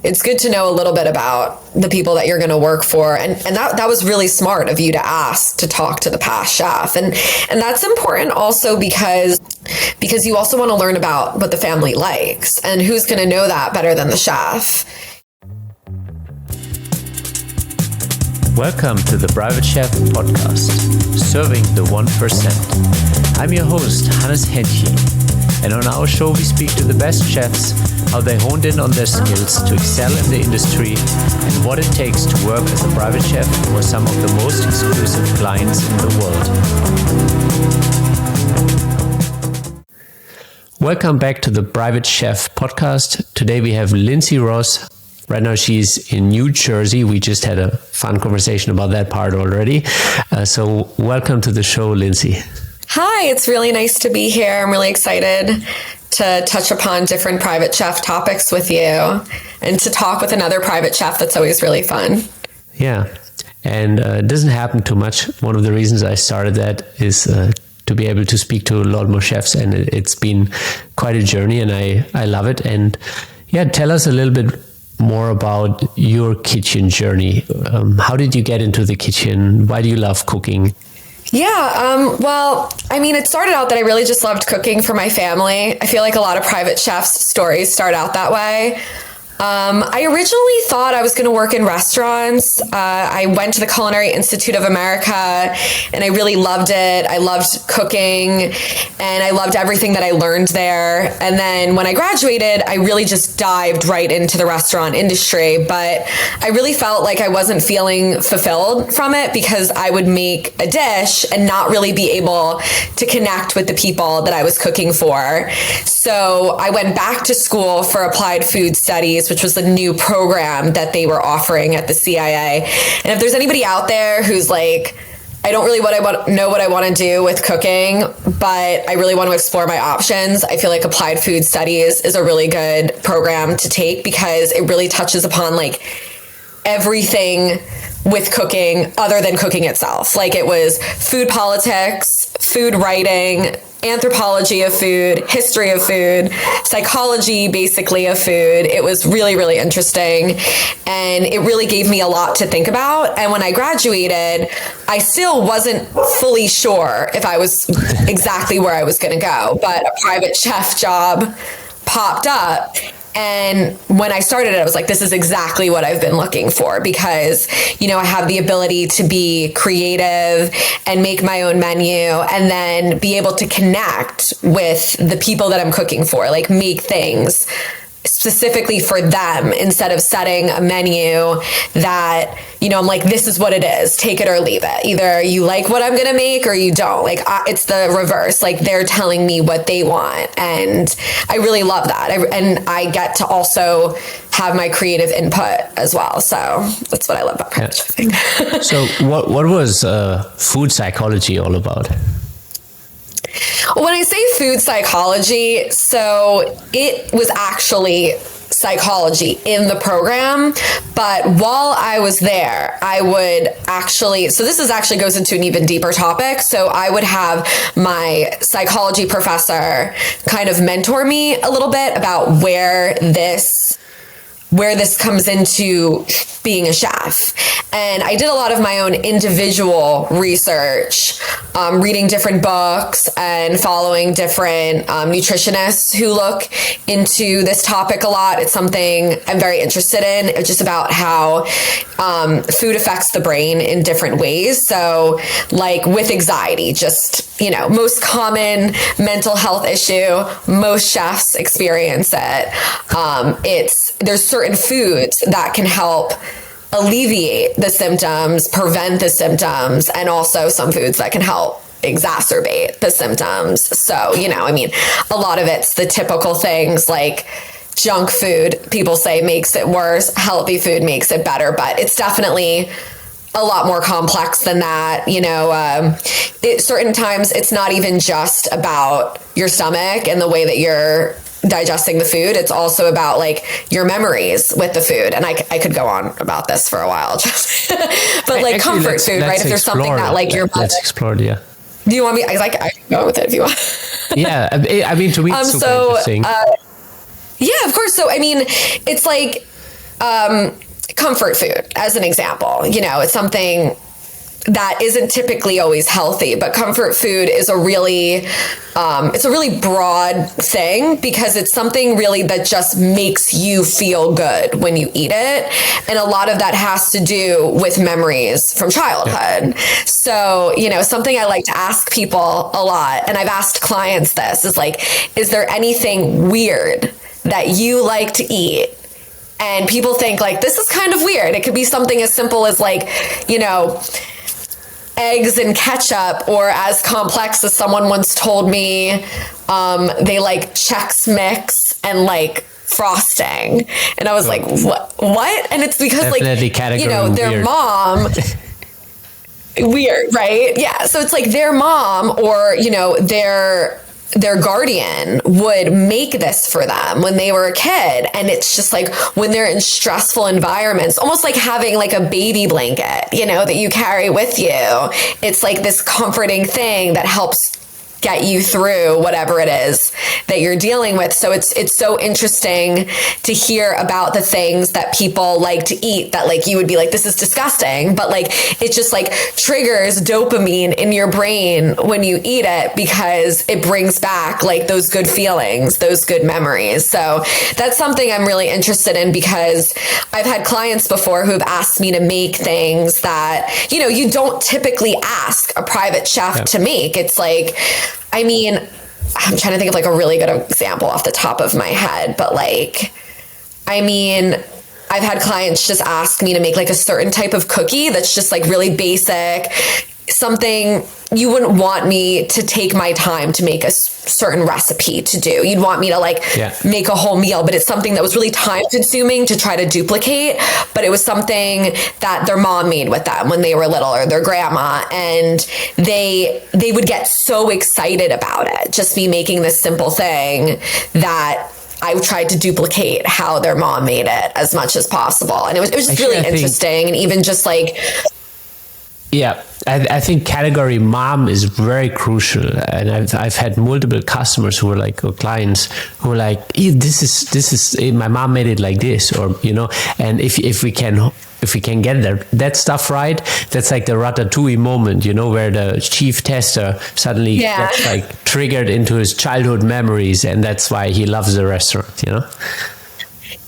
it's good to know a little bit about the people that you're going to work for. And that was really smart of you to ask to talk to the past chef. And that's important also because you also want to learn about what the family likes, and who's going to know that better than the chef. Welcome to the Private Chef Podcast, serving the 1%. I'm your host, Hannes Henche, and on our show we speak to the best chefs, how they honed in on their skills to excel in the industry, and what it takes to work as a private chef for some of the most exclusive clients in the world. Welcome back to the Private Chef Podcast. Today we have Lindsay Ross. Right now she's in New Jersey. We just had a fun conversation about that part already. So welcome to the show, Lindsay. Hi, it's really nice to be here. I'm really excited to touch upon different private chef topics with you and to talk with another private chef. That's always really fun. Yeah, and it doesn't happen too much. One of the reasons I started that is to be able to speak to a lot more chefs, and it's been quite a journey, and I love it. And yeah, tell us a little bit more about your kitchen journey. How did you get into the kitchen? Why do you love cooking? Yeah, well, I mean, it started out that I really just loved cooking for my family. I feel like a lot of private chefs' stories start out that way. I originally thought I was going to work in restaurants. I went to the Culinary Institute of America and I really loved it. I loved cooking and I loved everything that I learned there. And then when I graduated, I really just dived right into the restaurant industry. But I really felt like I wasn't feeling fulfilled from it because I would make a dish and not really be able to connect with the people that I was cooking for. So I went back to school for applied food studies, which was the new program that they were offering at the CIA. And if there's anybody out there who's like, I don't really know what I want to do with cooking, but I really want to explore my options, I feel like applied food studies is a really good program to take because it really touches upon like everything with cooking other than cooking itself. Like it was food politics, food writing, anthropology of food, history of food, psychology basically of food. It was really, really interesting. And it really gave me a lot to think about. And when I graduated, I still wasn't fully sure if I was exactly where I was going to go, but a private chef job popped up. And when I started it, I was like, this is exactly what I've been looking for because, you know, I have the ability to be creative and make my own menu and then be able to connect with the people that I'm cooking for, like make things specifically for them instead of setting a menu that, you know, I'm like, this is what it is, take it or leave it. Either you like what I'm going to make or you don't. Like it's the reverse. Like they're telling me what they want. And I really love that. And I get to also have my creative input as well. So that's what I love about private chefing. So what was food psychology all about? When I say food psychology, so it was actually psychology in the program, but while I was there, I would actually, so this actually goes into an even deeper topic. So I would have my psychology professor kind of mentor me a little bit about where this comes into being a chef. And I did a lot of my own individual research, reading different books and following different nutritionists who look into this topic a lot. It's something I'm very interested in. It's just about how food affects the brain in different ways. So like with anxiety, just, you know, most common mental health issue, most chefs experience it. There's certain foods that can help alleviate the symptoms, prevent the symptoms, and also some foods that can help exacerbate the symptoms. So, you know, I mean, a lot of it's the typical things like junk food, people say makes it worse, healthy food makes it better, but it's definitely a lot more complex than that. You know, certain times it's not even just about your stomach and the way that you're digesting the food. It's also about like your memories with the food. And I could go on about this for a while, but like actually, comfort food, right? If there's something that like your mother... Let's explore, yeah. Do you want me? I can go with it if you want. Yeah. I mean, to me, it's super interesting. Yeah, of course. So, I mean, it's like, comfort food, as an example. You know, it's something that isn't typically always healthy, but comfort food is it's a really broad thing, because it's something really that just makes you feel good when you eat it. And a lot of that has to do with memories from childhood. So, you know, something I like to ask people a lot, and I've asked clients this, is like, is there anything weird that you like to eat? And people think like, this is kind of weird. It could be something as simple as like, you know, eggs and ketchup, or as complex as someone once told me, they like Chex Mix and like frosting. And I was like, what? And it's because definitely like, you know, their weird. mom, weird, right? Yeah. So it's like their mom, or, you know, their guardian would make this for them when they were a kid. And it's just like, when they're in stressful environments, almost like having like a baby blanket, you know, that you carry with you. It's like this comforting thing that helps get you through whatever it is that you're dealing with. So it's so interesting to hear about the things that people like to eat that like you would be like, this is disgusting, but like it just like triggers dopamine in your brain when you eat it, because it brings back like those good feelings, those good memories. So that's something I'm really interested in, because I've had clients before who've asked me to make things that, you know, you don't typically ask a private chef to make. It's like, I mean, I'm trying to think of like a really good example off the top of my head, but like, I mean, I've had clients just ask me to make like a certain type of cookie that's just like really basic, something you wouldn't want me to take my time to make a certain recipe to do. You'd want me to like make a whole meal, but it's something that was really time consuming to try to duplicate. But it was something that their mom made with them when they were little, or their grandma, and they would get so excited about it, just me making this simple thing, that I tried to duplicate how their mom made it as much as possible. And it was just actually, really interesting. And even just like, yeah, I think category mom is very crucial, and I've had multiple customers who were like, or clients who were like, this is my mom made it like this, or you know. And if we can get that stuff right, that's like the Ratatouille moment, you know, where the chief tester suddenly gets like triggered into his childhood memories, and that's why he loves the restaurant, you know.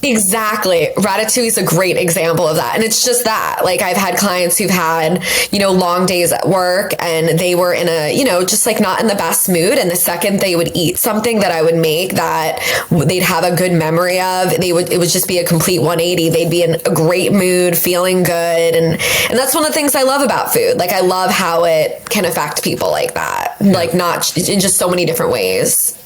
Exactly. Ratatouille is a great example of that. And it's just that, like, I've had clients who've had, you know, long days at work, and they were in a, you know, just like not in the best mood. And the second they would eat something that I would make that they'd have a good memory of, it would just be a complete 180. They'd be in a great mood, feeling good. And that's one of the things I love about food. Like, I love how it can affect people like that, like not in just so many different ways.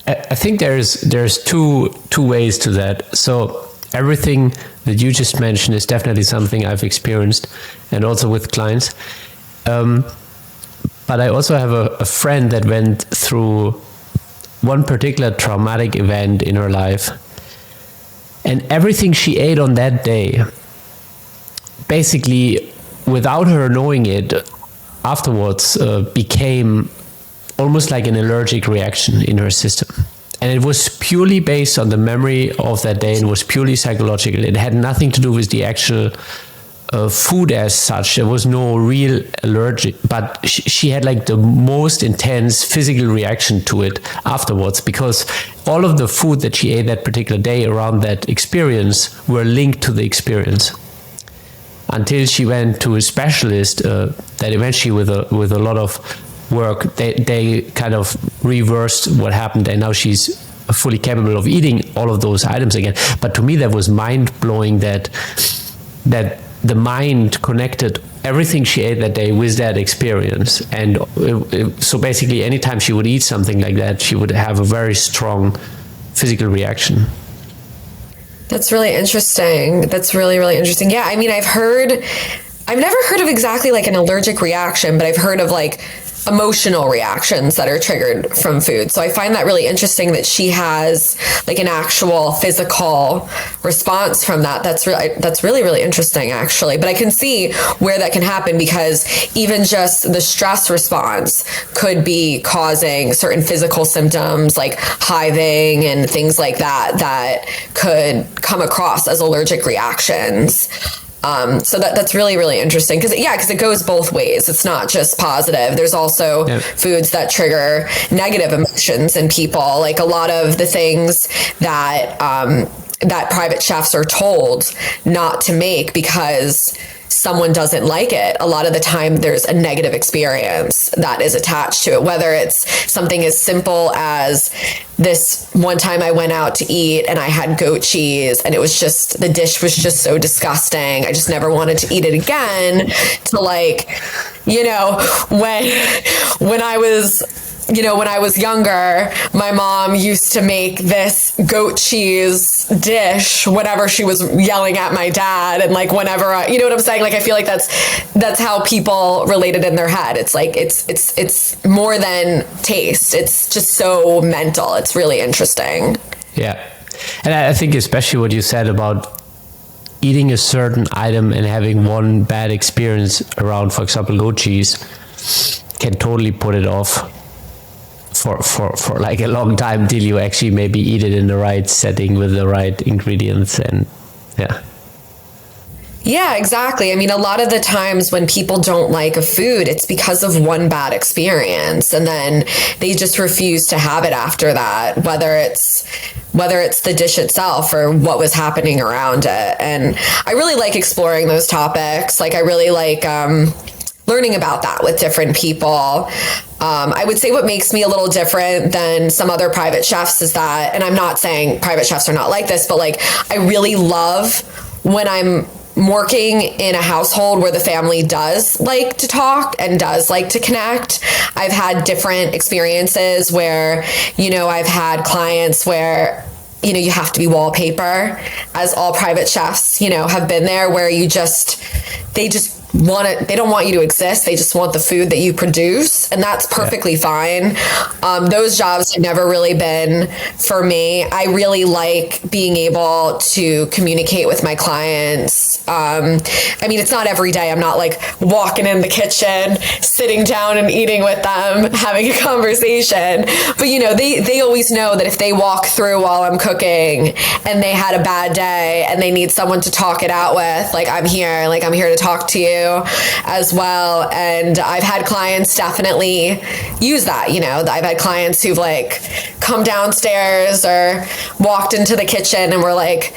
I think there's two ways to that. So everything that you just mentioned is definitely something I've experienced, and also with clients. But I also have a friend that went through one particular traumatic event in her life, and everything she ate on that day, basically, without her knowing it, afterwards became almost like an allergic reaction in her system. And it was purely based on the memory of that day, and was purely psychological. It had nothing to do with the actual food as such. There was no real allergic, but she had like the most intense physical reaction to it afterwards, because all of the food that she ate that particular day around that experience were linked to the experience. Until she went to a specialist, that eventually with a lot of work, they kind of reversed what happened, and now she's fully capable of eating all of those items again. But to me, that was mind-blowing that the mind connected everything she ate that day with that experience. And so basically, anytime she would eat something like that, she would have a very strong physical reaction. That's really interesting. That's really, really interesting. Yeah, I mean, I've never heard of exactly like an allergic reaction, but I've heard of like emotional reactions that are triggered from food. So I find that really interesting that she has like an actual physical response from that. That's really, really interesting, actually. But I can see where that can happen, because even just the stress response could be causing certain physical symptoms like hiving and things like that that could come across as allergic reactions. So that's really, really interesting, because it goes both ways. It's not just positive. There's also foods that trigger negative emotions in people. Like a lot of the things that that private chefs are told not to make because someone doesn't like it. A lot of the time there's a negative experience that is attached to it, whether it's something as simple as this one time I went out to eat and I had goat cheese and it was just, the dish was just so disgusting. I just never wanted to eat it again, to like, you know, when I was younger, my mom used to make this goat cheese dish whenever she was yelling at my dad, and like whenever you know what I'm saying? Like I feel like that's how people relate it in their head. It's like it's more than taste. It's just so mental. It's really interesting. Yeah. And I think especially what you said about eating a certain item and having one bad experience around, for example, goat cheese, can totally put it off for like a long time till you actually maybe eat it in the right setting with the right ingredients. And yeah, exactly. I mean, a lot of the times when people don't like a food, it's because of one bad experience, and then they just refuse to have it after that, whether it's the dish itself or what was happening around it. And I really like exploring those topics. Like I really like learning about that with different people. I would say what makes me a little different than some other private chefs is that, and I'm not saying private chefs are not like this, but like I really love when I'm working in a household where the family does like to talk and does like to connect. I've had different experiences where, you know, I've had clients where, you know, you have to be wallpaper, as all private chefs, you know, have been there, where they don't want you to exist. They just want the food that you produce, and that's perfectly fine. Those jobs have never really been for me. I really like being able to communicate with my clients. I mean, it's not every day. I'm not like walking in the kitchen, sitting down and eating with them, having a conversation. But, you know, they always know that if they walk through while I'm cooking and they had a bad day and they need someone to talk it out with, like I'm here to talk to you as well. And I've had clients definitely use that. You know, I've had clients who've like come downstairs or walked into the kitchen and were like,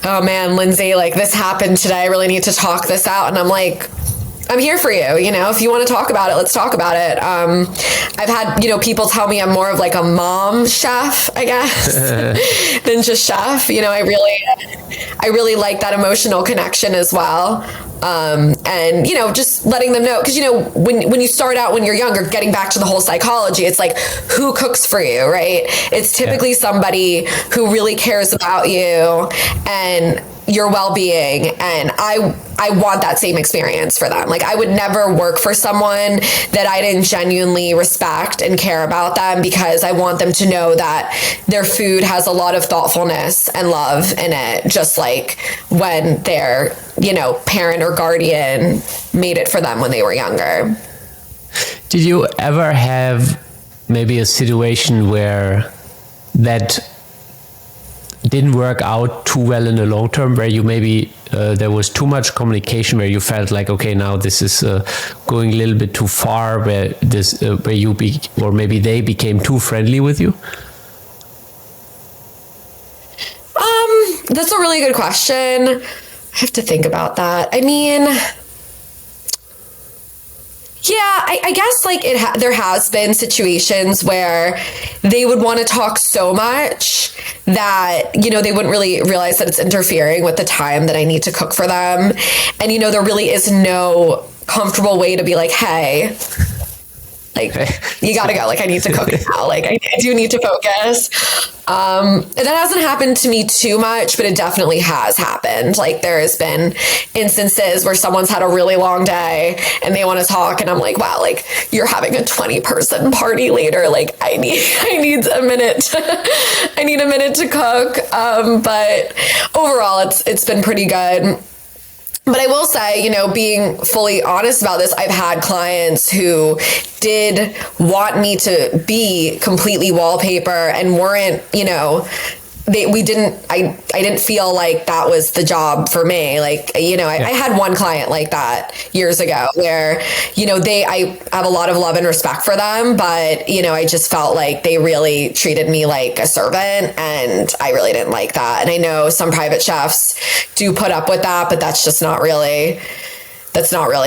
oh man, Lindsay, like this happened today. I really need to talk this out. And I'm like, I'm here for you. You know, if you want to talk about it, let's talk about it. I've had, you know, people tell me I'm more of like a mom chef, I guess, than just chef. You know, I really like that emotional connection as well. And, you know, just letting them know, because, you know, when you start out, when you're younger, getting back to the whole psychology, it's like, who cooks for you, right? It's typically somebody who really cares about you and your well-being. And I want that same experience for them. Like I would never work for someone that I didn't genuinely respect and care about them, because I want them to know that their food has a lot of thoughtfulness and love in it, just like when their, you know, parent or guardian made it for them when they were younger. Did you ever have maybe a situation where that didn't work out too well in the long term, where you maybe there was too much communication, where you felt like, okay, now this is going a little bit too far, where or maybe they became too friendly with you? That's a really good question. I have to think about that. I mean, yeah, I guess like there has been situations where they would want to talk so much that, you know, they wouldn't really realize that it's interfering with the time that I need to cook for them. And, you know, there really is no comfortable way to be like, hey, Like, you got to go. Like, I need to cook now. Like, I do need to focus. And that hasn't happened to me too much, but it definitely has happened. Like, there has been instances where someone's had a really long day and they want to talk. And I'm like, wow, like, you're having a 20-person party later. Like, I need a minute. I need a minute to cook. But overall, it's been pretty good. But I will say, being fully honest about this, I've had clients who did want me to be completely wallpaper and weren't, I didn't feel like that was the job for me. Like, I had one client like that years ago where, I have a lot of love and respect for them, but, I just felt like they really treated me like a servant, and I really didn't like that. And I know some private chefs do put up with that, but that's not really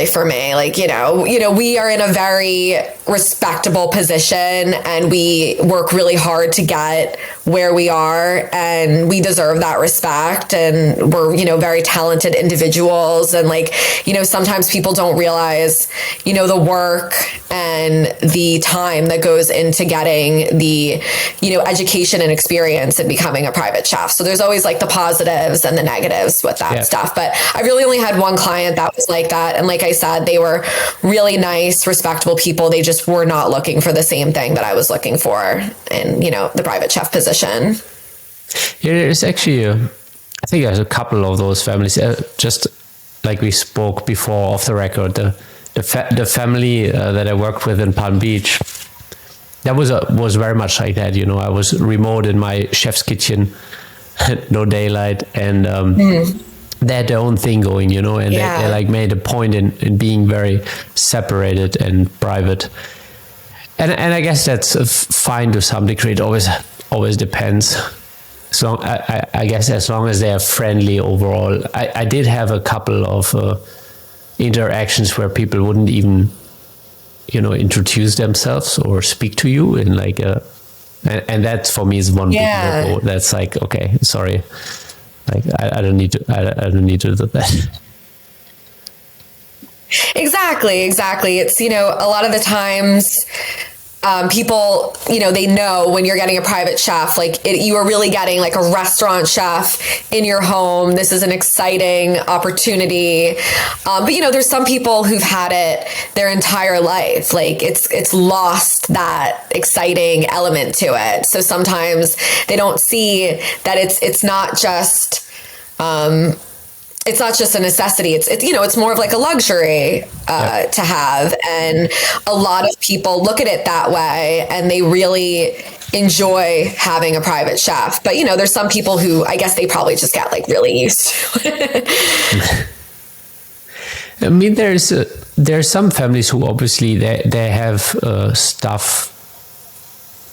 for me. Like, we are in a very respectable position and we work really hard to get where we are, and we deserve that respect. And we're, very talented individuals. And like, sometimes people don't realize, the work and the time that goes into getting the, education and experience in becoming a private chef. So there's always like the positives and the negatives with that stuff. But I really only had one client that was like that. And like I said, they were really nice, respectable people. They just were not looking for the same thing that I was looking for in, the private chef position. Yeah, there's actually, I think there's a couple of those families, just like we spoke before off the record, the family that I worked with in Palm Beach, that was very much like that. I was remote in my chef's kitchen, no daylight, and they had their own thing going, and they like made a point in being very separated and private. And I guess that's fine to some degree. It always depends. So I guess as long as they are friendly overall. I did have a couple of interactions where people wouldn't even, introduce themselves or speak to you in like and that for me is one big no-go. That's like, okay, sorry. Like I don't need to do that. Exactly. It's, a lot of the times people, they know when you're getting a private chef, like you are really getting like a restaurant chef in your home. This is an exciting opportunity. But, there's some people who've had it their entire life. Like it's lost that exciting element to it. So sometimes they don't see that it's not just, it's not just a necessity. It's more of like a luxury to have. And a lot of people look at it that way and they really enjoy having a private chef. But, there's some people who I guess they probably just get like really used to it. I mean, there's some families who obviously they have stuff.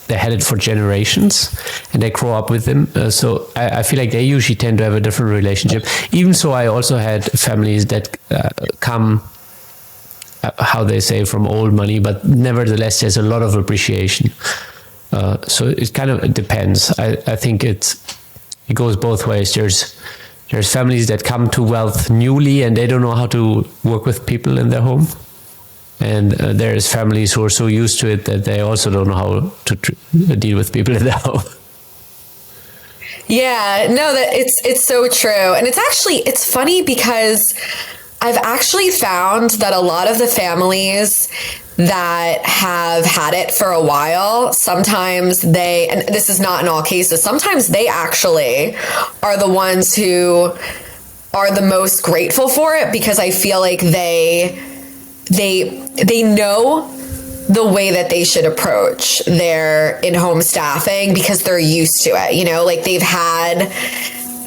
They had it for generations and they grow up with them. So I feel like they usually tend to have a different relationship. Even so, I also had families that come, how they say, from old money, but nevertheless, there's a lot of appreciation. So it kind of depends. I think it goes both ways. There's families that come to wealth newly and they don't know how to work with people in their home. And there's families who are so used to it that they also don't know how to deal with people in their home. Yeah, no, that it's so true. And it's funny because I've actually found that a lot of the families that have had it for a while, sometimes and this is not in all cases, sometimes they actually are the ones who are the most grateful for it, because I feel like they know the way that they should approach their in-home staffing because they're used to it, like they've had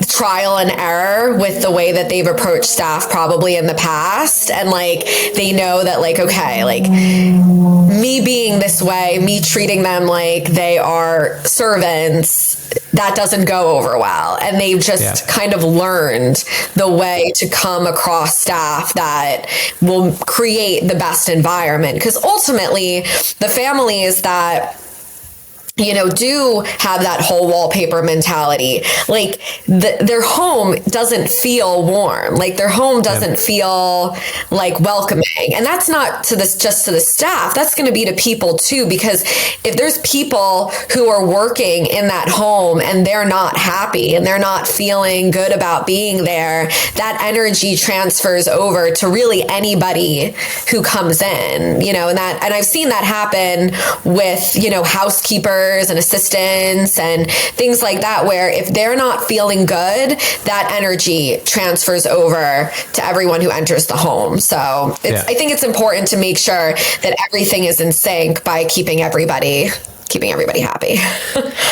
trial and error with the way that they've approached staff probably in the past. And like, they know that like, okay, like me being this way, me treating them like they are servants, that doesn't go over well. And they've just kind of learned the way to come across staff that will create the best environment. Because ultimately, the families that do have that whole wallpaper mentality. Like their home doesn't feel warm. Like their home doesn't feel like welcoming. And that's not just to the staff. That's going to be to people too, because if there's people who are working in that home and they're not happy and they're not feeling good about being there, that energy transfers over to really anybody who comes in, and I've seen that happen with, housekeepers and assistants and things like that, where if they're not feeling good, that energy transfers over to everyone who enters the home. So I think it's important to make sure that everything is in sync by keeping everybody happy.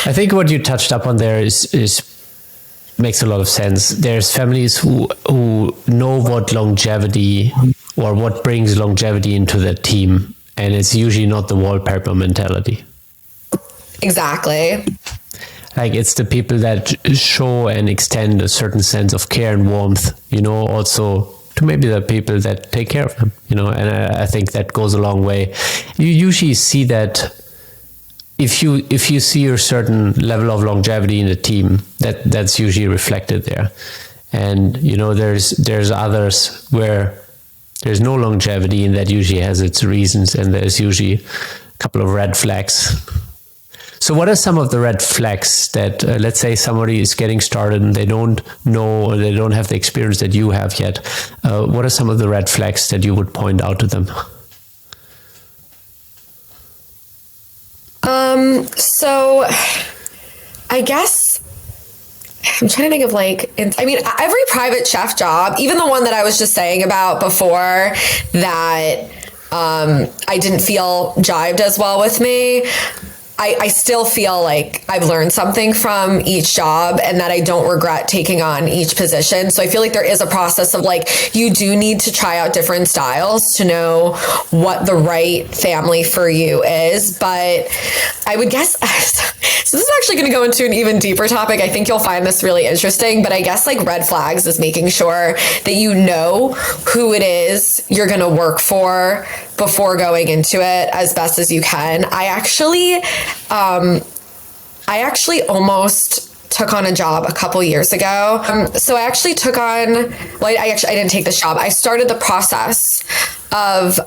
I think what you touched up on there is makes a lot of sense. There's families who know what longevity or what brings longevity into their team, and it's usually not the wallpaper mentality. Exactly. Like it's the people that show and extend a certain sense of care and warmth, also to maybe the people that take care of them, and I think that goes a long way. You usually see that if you see a certain level of longevity in the team, that's usually reflected there. And, there's others where there's no longevity, and that usually has its reasons, and there's usually a couple of red flags. So what are some of the red flags that, let's say somebody is getting started and they don't know or they don't have the experience that you have yet? What are some of the red flags that you would point out to them? So I guess I'm trying to think of every private chef job, even the one that I was just saying about before that I didn't feel jived as well with me, I still feel like I've learned something from each job and that I don't regret taking on each position. So I feel like there is a process of you do need to try out different styles to know what the right family for you is. But I would guess, so this is actually going to go into an even deeper topic. I think you'll find this really interesting, but I guess red flags is making sure that you know who it is you're going to work for before going into it as best as you can. I actually almost took on a job a couple years ago. So I actually took on, I didn't take this job. I started the process of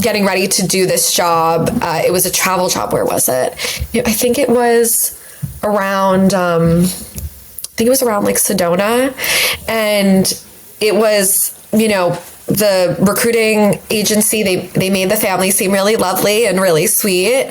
getting ready to do this job. It was a travel job. Where was it? I think it was around, Sedona. And it was, the recruiting agency, they made the family seem really lovely and really sweet.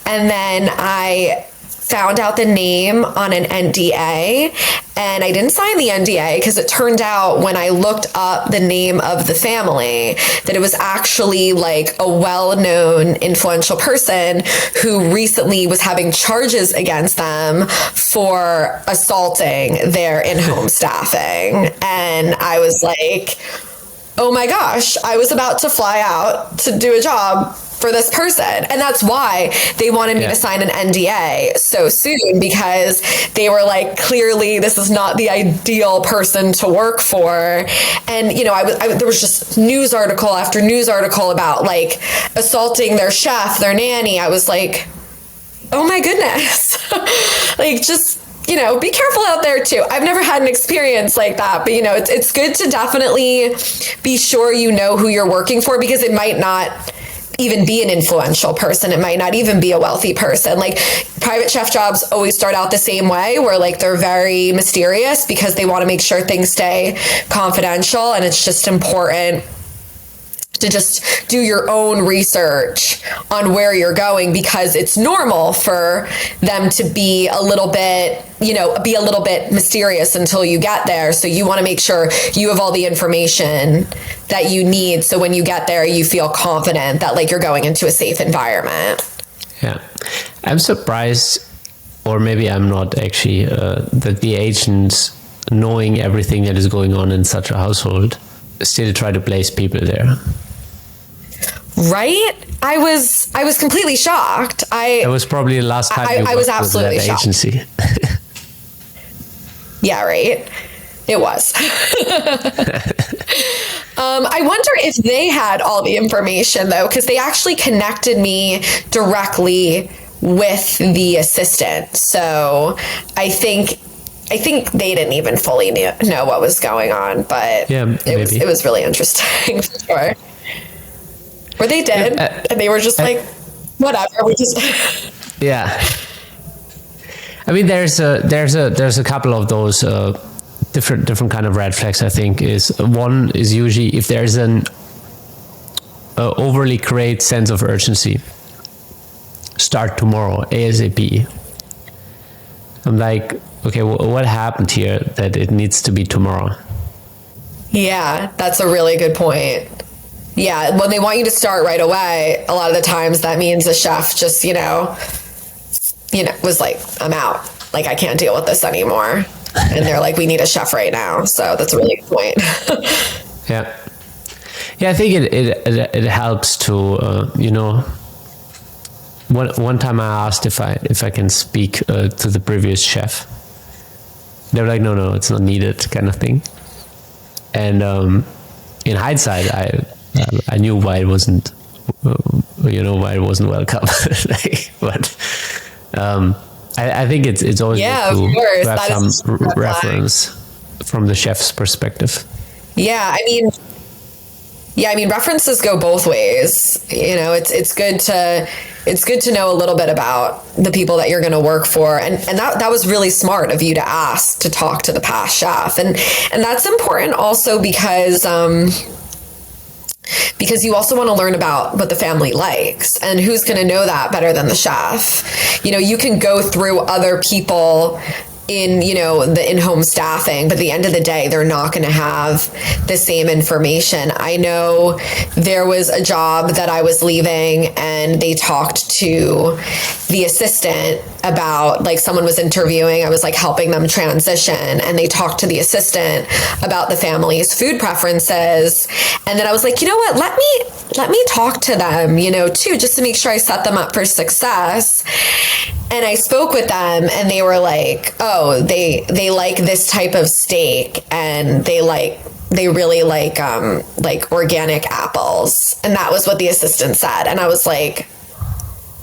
And then I found out the name on an NDA, and I didn't sign the NDA because it turned out when I looked up the name of the family that it was actually a well-known influential person who recently was having charges against them for assaulting their in-home staffing. And I was like, oh my gosh, I was about to fly out to do a job for this person. And that's why they wanted me to sign an NDA so soon, because they were clearly this is not the ideal person to work for. And, there was just news article after news article about assaulting their chef, their nanny. I was like, oh my goodness, just be careful out there too. I've never had an experience like that, but it's good to definitely be sure you know who you're working for, because it might not even be an influential person. It might not even be a wealthy person. Private chef jobs always start out the same way, where they're very mysterious because they want to make sure things stay confidential, and it's just important to just do your own research on where you're going, because it's normal for them to be a little bit, mysterious until you get there. So you want to make sure you have all the information that you need. So when you get there, you feel confident that you're going into a safe environment. Yeah. I'm surprised, or maybe I'm not actually, that the agents, knowing everything that is going on in such a household, still try to place people there. Right? I was completely shocked. It was probably the last time I was absolutely shocked. Agency. Yeah, right. It was. I wonder if they had all the information though, because they actually connected me directly with the assistant. So I think they didn't even fully know what was going on, but it was really interesting for sure. Or they did, and they were just like, whatever, we just. Yeah. I mean, there's a couple of those different kind of red flags. I think one is usually if there's an overly great sense of urgency. Start tomorrow, ASAP. I'm like, okay, what happened here that it needs to be tomorrow? Yeah, that's a really good point. Yeah, when they want you to start right away, a lot of the times that means the chef just, was like, I'm out. Like, I can't deal with this anymore. And they're like, we need a chef right now. So that's a really good point. Yeah. Yeah, I think it helps to, One time I asked if I can speak to the previous chef. They were like, no, it's not needed, kind of thing. And in hindsight, I knew why it wasn't, why it wasn't welcome. But I think it's always good to have some reference from the chef's perspective. Yeah, I mean, references go both ways. It's good to know a little bit about the people that you're going to work for, and that was really smart of you to ask to talk to the past chef, and that's important also because you also want to learn about what the family likes, and who's going to know that better than the chef. You can go through other people in the in-home staffing, but at the end of the day, they're not going to have the same information. I know there was a job that I was leaving, and they talked to the assistant about, like, someone was interviewing. I was like helping them transition, and they talked to the assistant about the family's food preferences. And then I was like, you know what, let me talk to them, too, just to make sure I set them up for success. And I spoke with them, and they were like, oh, they like this type of steak, and they really like organic apples. And that was what the assistant said. And I was like,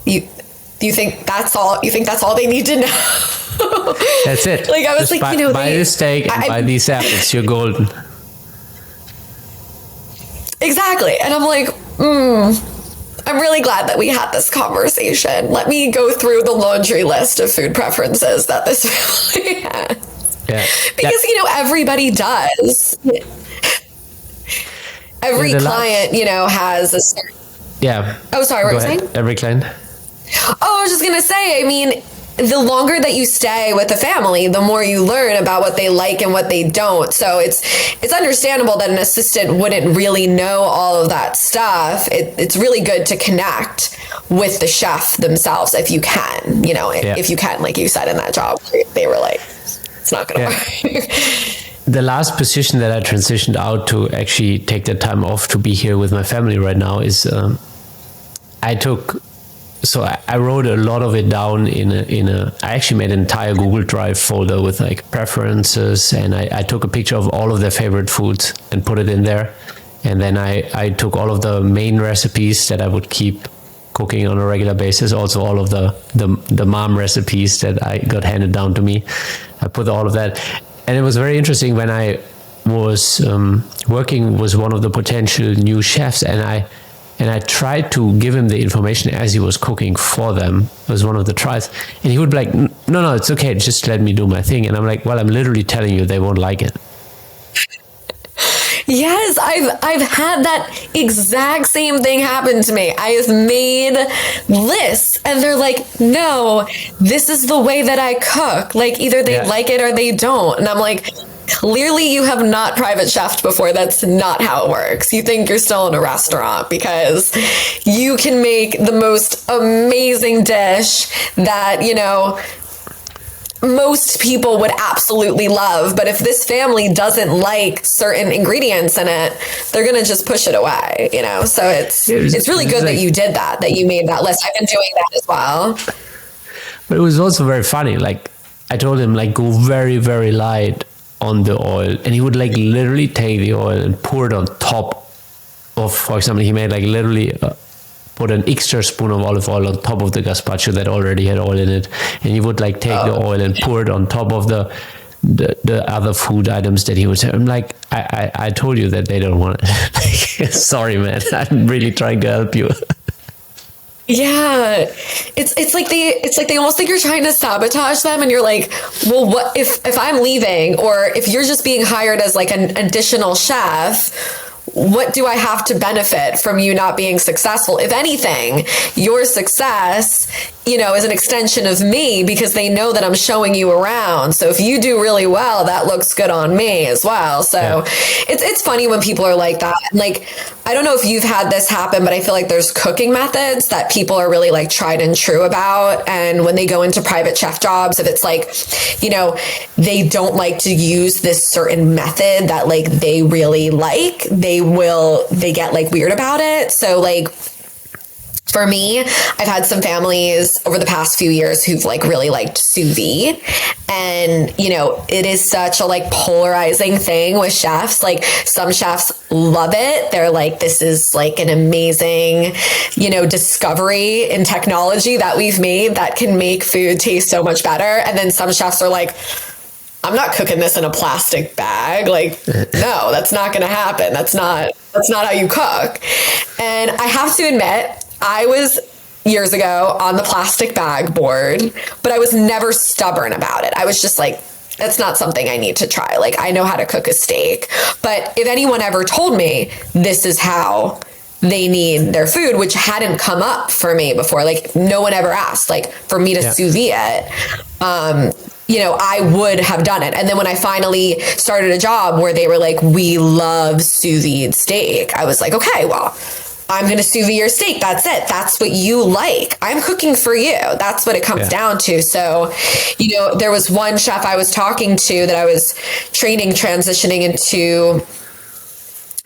you think that's all? You think that's all they need to know? That's it. Like, I was just like, buy this steak and buy these apples. You're golden. Exactly. And I'm like, I'm really glad that we had this conversation. Let me go through the laundry list of food preferences that this family has. Yeah. Because, everybody does. Every client, has a certain... Yeah. Oh, sorry, what were you saying? Every client. Oh, I was just going to say, the longer that you stay with the family, the more you learn about what they like and what they don't. So it's understandable that an assistant wouldn't really know all of that stuff. It's really good to connect with the chef themselves if you can, if you can, like you said in that job, they were like, it's not going to work. The last position that I transitioned out to actually take the time off to be here with my family right now is I wrote a lot of it down I actually made an entire Google Drive folder with like preferences, and I took a picture of all of their favorite foods and put it in there. And then I took all of the main recipes that I would keep cooking on a regular basis, also all of the mom recipes that I got handed down to me. I put all of that. And it was very interesting when I was working with one of the potential new chefs, and I tried to give him the information as he was cooking for them. It was one of the trials. And he would be like, no, it's okay. Just let me do my thing. And I'm like, well, I'm literally telling you they won't like it. Yes, I've had that exact same thing happen to me. I have made lists, and they're like, no, this is the way that I cook. Like, either they like it or they don't. And I'm like, clearly you have not private chefed before. That's not how it works. You think you're still in a restaurant because you can make the most amazing dish that, most people would absolutely love. But if this family doesn't like certain ingredients in it, they're going to just push it away, So it's really good that you did that you made that list. I've been doing that as well. But it was also very funny. Like, I told him, like, go very, very light on the oil, and he would like literally take the oil and pour it on top of, for example, he made like literally put an extra spoon of olive oil on top of the gazpacho that already had oil in it, and he would like take the oil and pour it on top of the other food items that he would say. I'm like, I told you that they don't want it. Sorry, man. I'm really trying to help you. Yeah, it's like they almost think you're trying to sabotage them, and you're like, well, what if I'm leaving, or if you're just being hired as like an additional chef? What do I have to benefit from you not being successful? If anything, your success, is an extension of me, because they know that I'm showing you around. So if you do really well, that looks good on me as well. So it's funny when people are like that. Like, I don't know if you've had this happen, but I feel like there's cooking methods that people are really like tried and true about. And when they go into private chef jobs, if it's like, they don't like to use this certain method that like they really like, they get like weird about it. So like, for me, I've had some families over the past few years who've like really liked sous vide. And, it is such a like polarizing thing with chefs. Like, some chefs love it. They're like, this is like an amazing, discovery in technology that we've made that can make food taste so much better. And then some chefs are like, I'm not cooking this in a plastic bag. Like, no, that's not going to happen. That's not how you cook. And I have to admit, I was years ago on the plastic bag board, but I was never stubborn about it. I was just like, that's not something I need to try. Like, I know how to cook a steak. But if anyone ever told me this is how they need their food, which hadn't come up for me before, like no one ever asked, like for me to sous vide it, I would have done it. And then when I finally started a job where they were like, we love sous vide steak, I was like, okay, well, I'm going to sous vide your steak. That's it. That's what you like. I'm cooking for you. That's what it comes down to. So, there was one chef I was talking to that I was training, transitioning into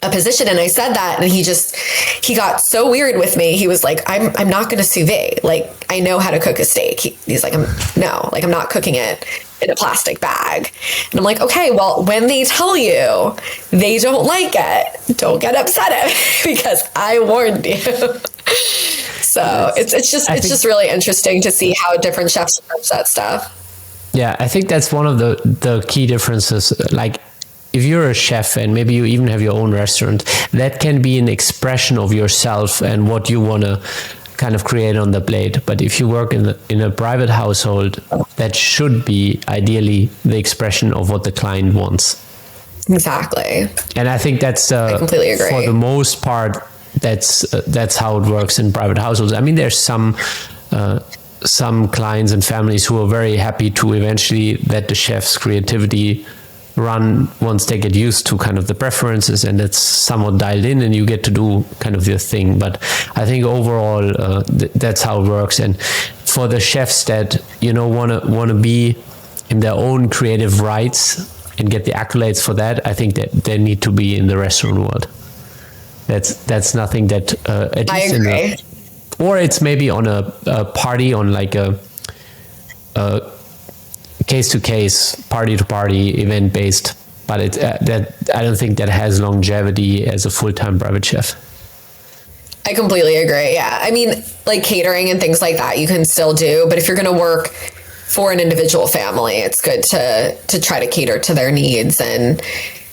a position, and I said that, and he got so weird with me. He was like, I'm not going to sous vide. Like, I know how to cook a steak. He's like, I'm not cooking it in a plastic bag. And I'm like, okay, well, when they tell you they don't like it, don't get upset at me, because I warned you. So it's just really interesting to see how different chefs approach that stuff. Yeah, I think that's one of the key differences. Like, if you're a chef and maybe you even have your own restaurant, that can be an expression of yourself and what you want to kind of create on the plate. But if you work in a private household, that should be ideally the expression of what the client wants. Exactly. And I think that's I completely agree. For the most part, that's how it works in private households. I mean, there's some clients and families who are very happy to eventually let the chef's creativity run once they get used to kind of the preferences, and it's somewhat dialed in and you get to do kind of your thing. But I think overall that's how it works. And for the chefs that want to be in their own creative rights and get the accolades for that, I think that they need to be in the restaurant world. That's nothing that at least I agree. Or it's maybe on a party, on like a case-to-case, party-to-party, event-based, but that I don't think that has longevity as a full-time private chef. I completely agree. Yeah, I mean, like catering and things like that, you can still do, but if you're going to work for an individual family, it's good to try to cater to their needs. And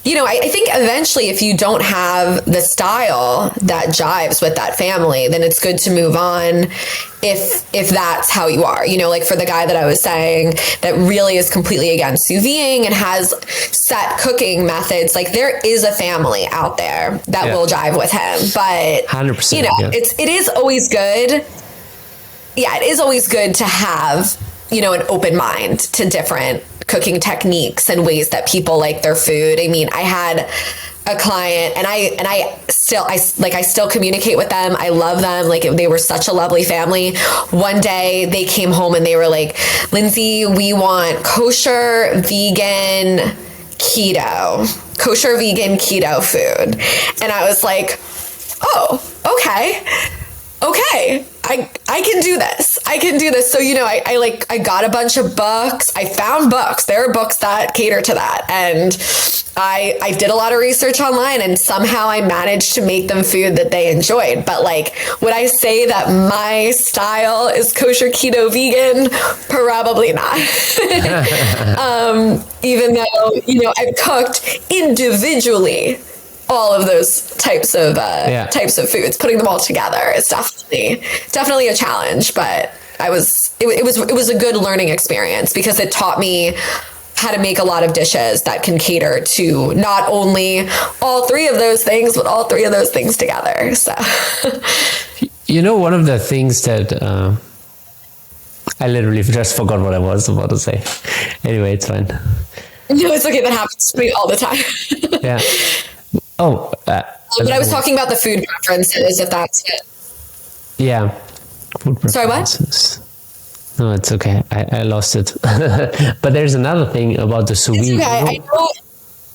I think eventually, if you don't have the style that jives with that family, then it's good to move on. If that's how you are, like for the guy that I was saying that really is completely against sous videing and has set cooking methods, like there is a family out there that will jive with him. But 100%, it is always good. Yeah, it is always good to have, an open mind to different cooking techniques and ways that people like their food. I mean, I had a client and I still communicate with them. I love them. Like, they were such a lovely family. One day they came home and they were like, Lindsay, we want kosher, vegan, keto food. And I was like, oh, okay. I can do this. I can do this. So, I got a bunch of books. I found books. There are books that cater to that. And I did a lot of research online, and somehow I managed to make them food that they enjoyed. But would I say that my style is kosher, keto, vegan? Probably not. Even though, I've cooked individually all of those types of foods. Putting them all together is definitely a challenge, but it was a good learning experience because it taught me how to make a lot of dishes that can cater to not only all three of those things, but all three of those things together. So, one of the things that I literally just forgot what I was about to say. Anyway, it's fine. No, it's okay. That happens to me all the time. Yeah. Oh, but I was talking about the food preferences, if that's it. Yeah. Food preferences. Sorry, what? No, it's okay. I lost it. But there's another thing about the sous vide. Okay, I know.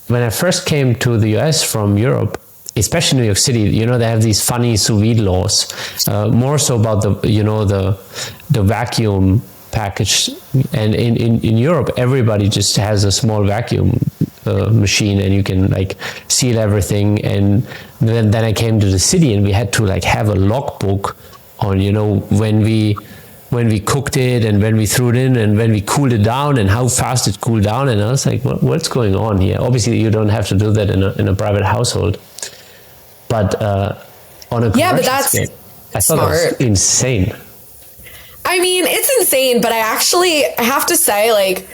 When I first came to the US from Europe, especially New York City, they have these funny sous vide laws. More so about the vacuum package. And in Europe, everybody just has a small vacuum machine, and you can seal everything. And then I came to the city, and we had to have a logbook on when we cooked it, and when we threw it in, and when we cooled it down, and how fast it cooled down. And I was like, what's going on here? Obviously you don't have to do that in a private household, but on a commercial but that's scale, I thought smart. that was insane. I mean, it's insane, but I have to say,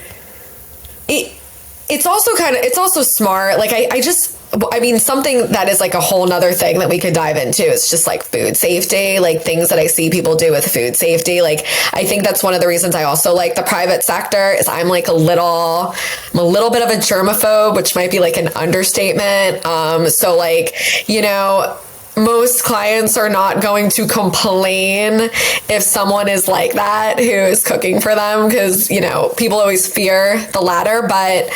it's also smart. Something that is a whole nother thing that we could dive into is just food safety, things that I see people do with food safety. I think that's one of the reasons I also like the private sector is I'm a little bit of a germaphobe, which might be an understatement. Most clients are not going to complain if someone is like that who is cooking for them, because people always fear the latter. But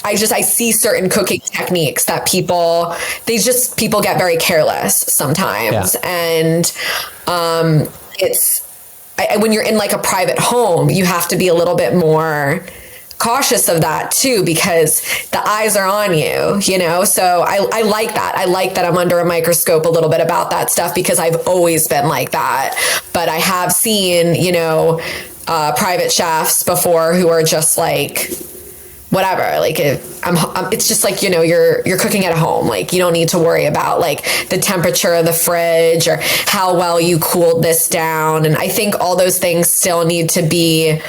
I see certain cooking techniques that people get very careless sometimes, and when you're in a private home, you have to be a little bit more cautious of that too, because the eyes are on you, so I like that. I like that I'm under a microscope a little bit about that stuff, because I've always been like that. But I have seen, private chefs before who are just whatever, it's just you're cooking at home. You don't need to worry about the temperature of the fridge or how well you cooled this down. And I think all those things still need to be,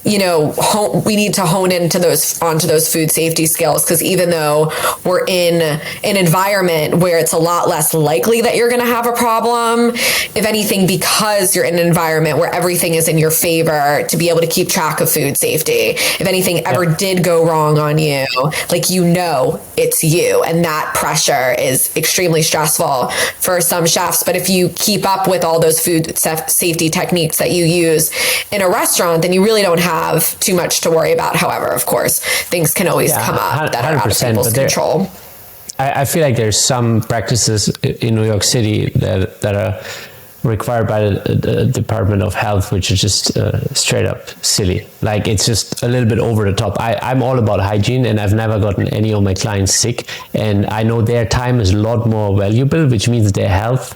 we need to hone onto those food safety skills, because even though we're in an environment where it's a lot less likely that you're going to have a problem, if anything, because you're in an environment where everything is in your favor, to be able to keep track of food safety. If anything ever did go wrong on you, it's you, and that pressure is extremely stressful for some chefs. But if you keep up with all those food safety techniques that you use in a restaurant, then you really don't have too much to worry about. However, of course, things can always come up that are out of people's control. I feel like there's some practices in New York City that are required by the Department of Health, which is just straight up silly. It's just a little bit over the top. I'm all about hygiene, and I've never gotten any of my clients sick. And I know their time is a lot more valuable, which means their health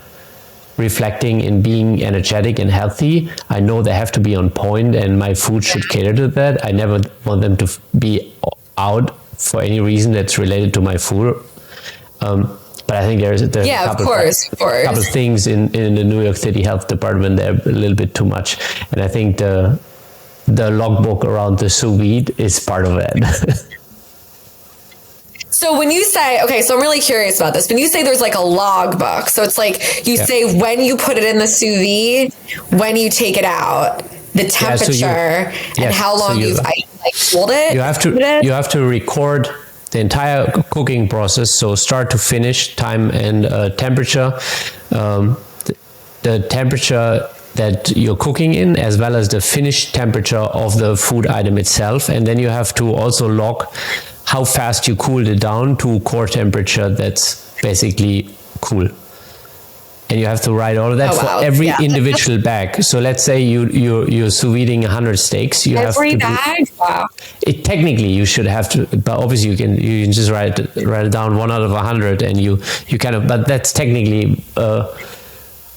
reflecting in being energetic and healthy. I know they have to be on point, and my food should cater to that. I never want them to be out for any reason that's related to my food. But I think there's a couple of things in the New York City Health Department that are a little bit too much. And I think the logbook around the sous vide is part of it. So when you say, okay, so I'm really curious about this. When you say there's a logbook, so it's you say when you put it in the sous vide, when you take it out, the temperature, and how long you've cooled it. You have to record the entire cooking process, so start to finish, time and temperature, the temperature that you're cooking in, as well as the finished temperature of the food item itself. And then you have to also log how fast you cooled it down to core temperature that's basically cool. And you have to write all of that for every individual bag. So let's say you're sous videing 100 steaks. You every have to bag? Wow. Technically, you should have to, but obviously you can just write it down 1 out of 100, and you kind of. But that's technically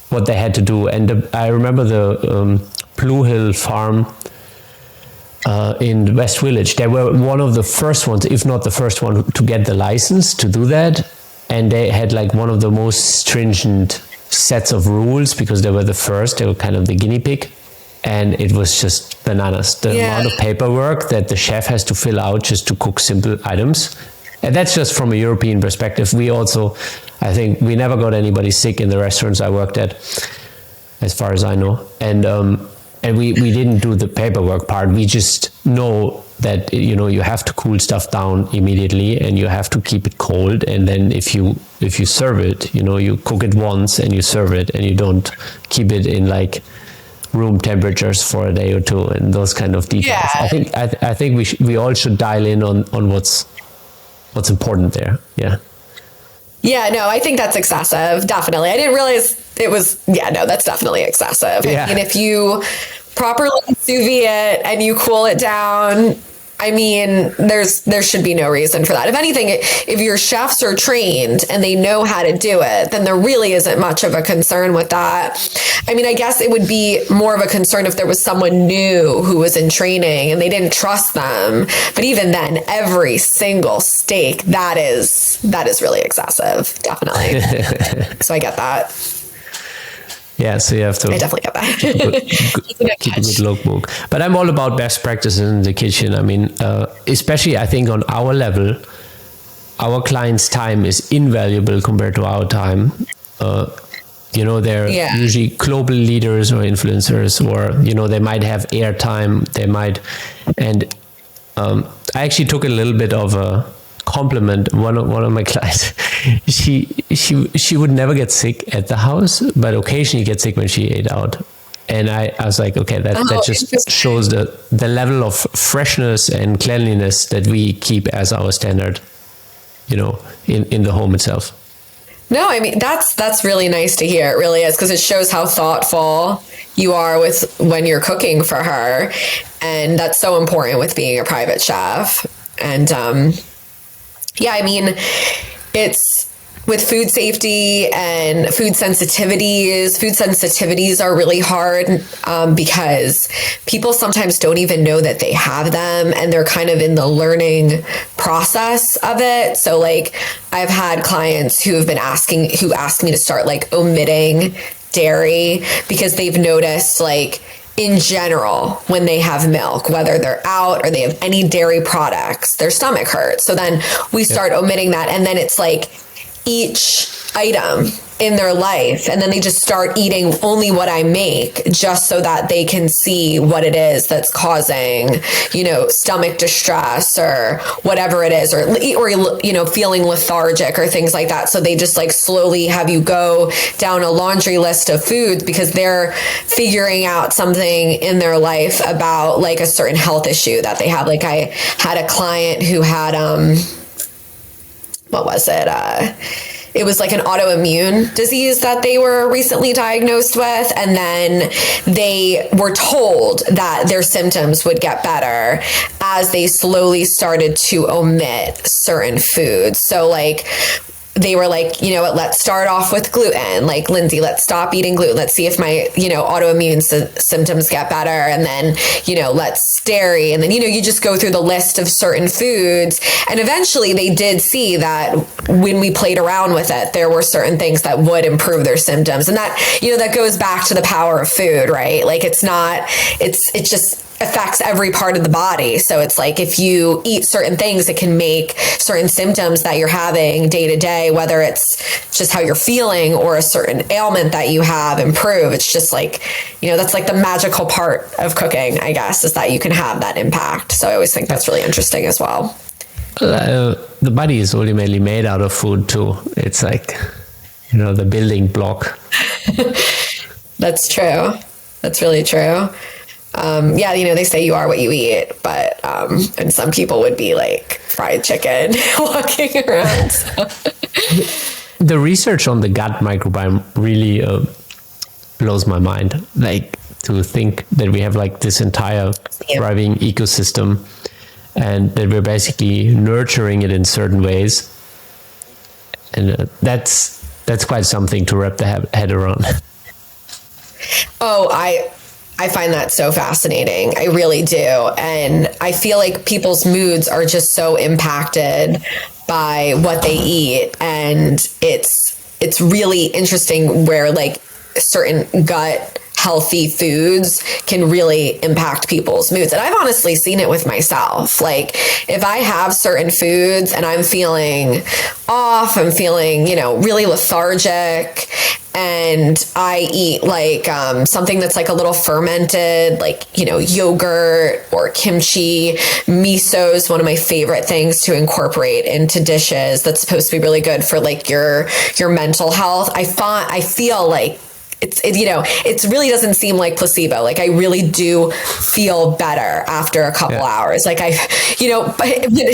what they had to do. And I remember the Blue Hill farm in West Village. They were one of the first ones, if not the first one, to get the license to do that. And they had like one of the most stringent sets of rules because they were the first. They were kind of the guinea pig. And it was just bananas. The amount of paperwork that the chef has to fill out just to cook simple items. And that's just from a European perspective. We also, I think, we never got anybody sick in the restaurants I worked at, as far as I know. And we didn't do the paperwork part. We just know that, you know, you have to cool stuff down immediately and you have to keep it cold. And then if you serve it, you know, you cook it once and you serve it, and you don't keep it in like room temperatures for a day or two and those kind of details. I think we all should dial in on what's important there. Yeah, no, I think that's excessive. Definitely. I didn't realize it was, that's definitely excessive. Yeah. I mean, if you properly sous vide it and you cool it down, I mean, there should be no reason for that. If anything, if your chefs are trained and they know how to do it, then there really isn't much of a concern with that. I mean, I guess it would be more of a concern if there was someone new who was in training and they didn't trust them. But even then, every single steak, that is really excessive. Definitely. So I get that. Yeah, so you have to. I definitely get that. keep a good logbook. But I'm all about best practices in the kitchen. I mean, especially I think on our level, our clients' time is invaluable compared to our time. You know, they're usually global leaders or influencers, or, you know, they might have airtime. They might, and I actually took a little bit of a compliment. One of my clients, she would never get sick at the house, but occasionally get sick when she ate out. And I was like, okay, that just shows the level of freshness and cleanliness that we keep as our standard, you know, in the home itself. No, I mean, that's really nice to hear. It really is, because it shows how thoughtful you are with when you're cooking for her. And that's so important with being a private chef. And I mean, it's with food safety and food sensitivities. Food sensitivities are really hard because people sometimes don't even know that they have them, and they're kind of in the learning process of it. So like, I've had clients who asked me to start like omitting dairy because they've noticed, like, in general, when they have milk, whether they're out or they have any dairy products, their stomach hurts. So then we start omitting that. And then it's like each item in their life. And then they just start eating only what I make, just so that they can see what it is that's causing, you know, stomach distress or whatever it is, or, you know, feeling lethargic or things like that. So they just like slowly have you go down a laundry list of foods because they're figuring out something in their life about like a certain health issue that they have. Like, I had a client who had, what was it? It was like an autoimmune disease that they were recently diagnosed with. And then they were told that their symptoms would get better as they slowly started to omit certain foods. So like, they were like, you know what, let's start off with gluten. Like, Lindsay, let's stop eating gluten. Let's see if my, you know, autoimmune symptoms get better. And then, you know, let's dairy. And then, you know, you just go through the list of certain foods. And eventually they did see that when we played around with it, there were certain things that would improve their symptoms. And that, you know, that goes back to the power of food, right? Like, it just affects every part of the body. So it's like, if you eat certain things, it can make certain symptoms that you're having day to day, whether it's just how you're feeling or a certain ailment that you have, improve. It's just like, you know, that's like the magical part of cooking, I guess, is that you can have that impact. So I always think that's really interesting as well. The body is ultimately made out of food too. It's like, you know, the building block. That's true. That's really true. You know, they say you are what you eat, but and some people would be like fried chicken walking around. So. the research on the gut microbiome really blows my mind. Like, to think that we have like this entire thriving ecosystem and that we're basically nurturing it in certain ways. And that's quite something to wrap the head around. Oh, I find that so fascinating. I really do. And I feel like people's moods are just so impacted by what they eat. And it's really interesting where like certain gut healthy foods can really impact people's moods. And I've honestly seen it with myself. Like if I have certain foods and I'm feeling off, I'm feeling, really lethargic, and I eat like something that's like a little fermented, like, yogurt or kimchi. Miso is one of my favorite things to incorporate into dishes. That's supposed to be really good for like your mental health. I feel like it really doesn't seem like placebo. Like I really do feel better after a couple hours. Like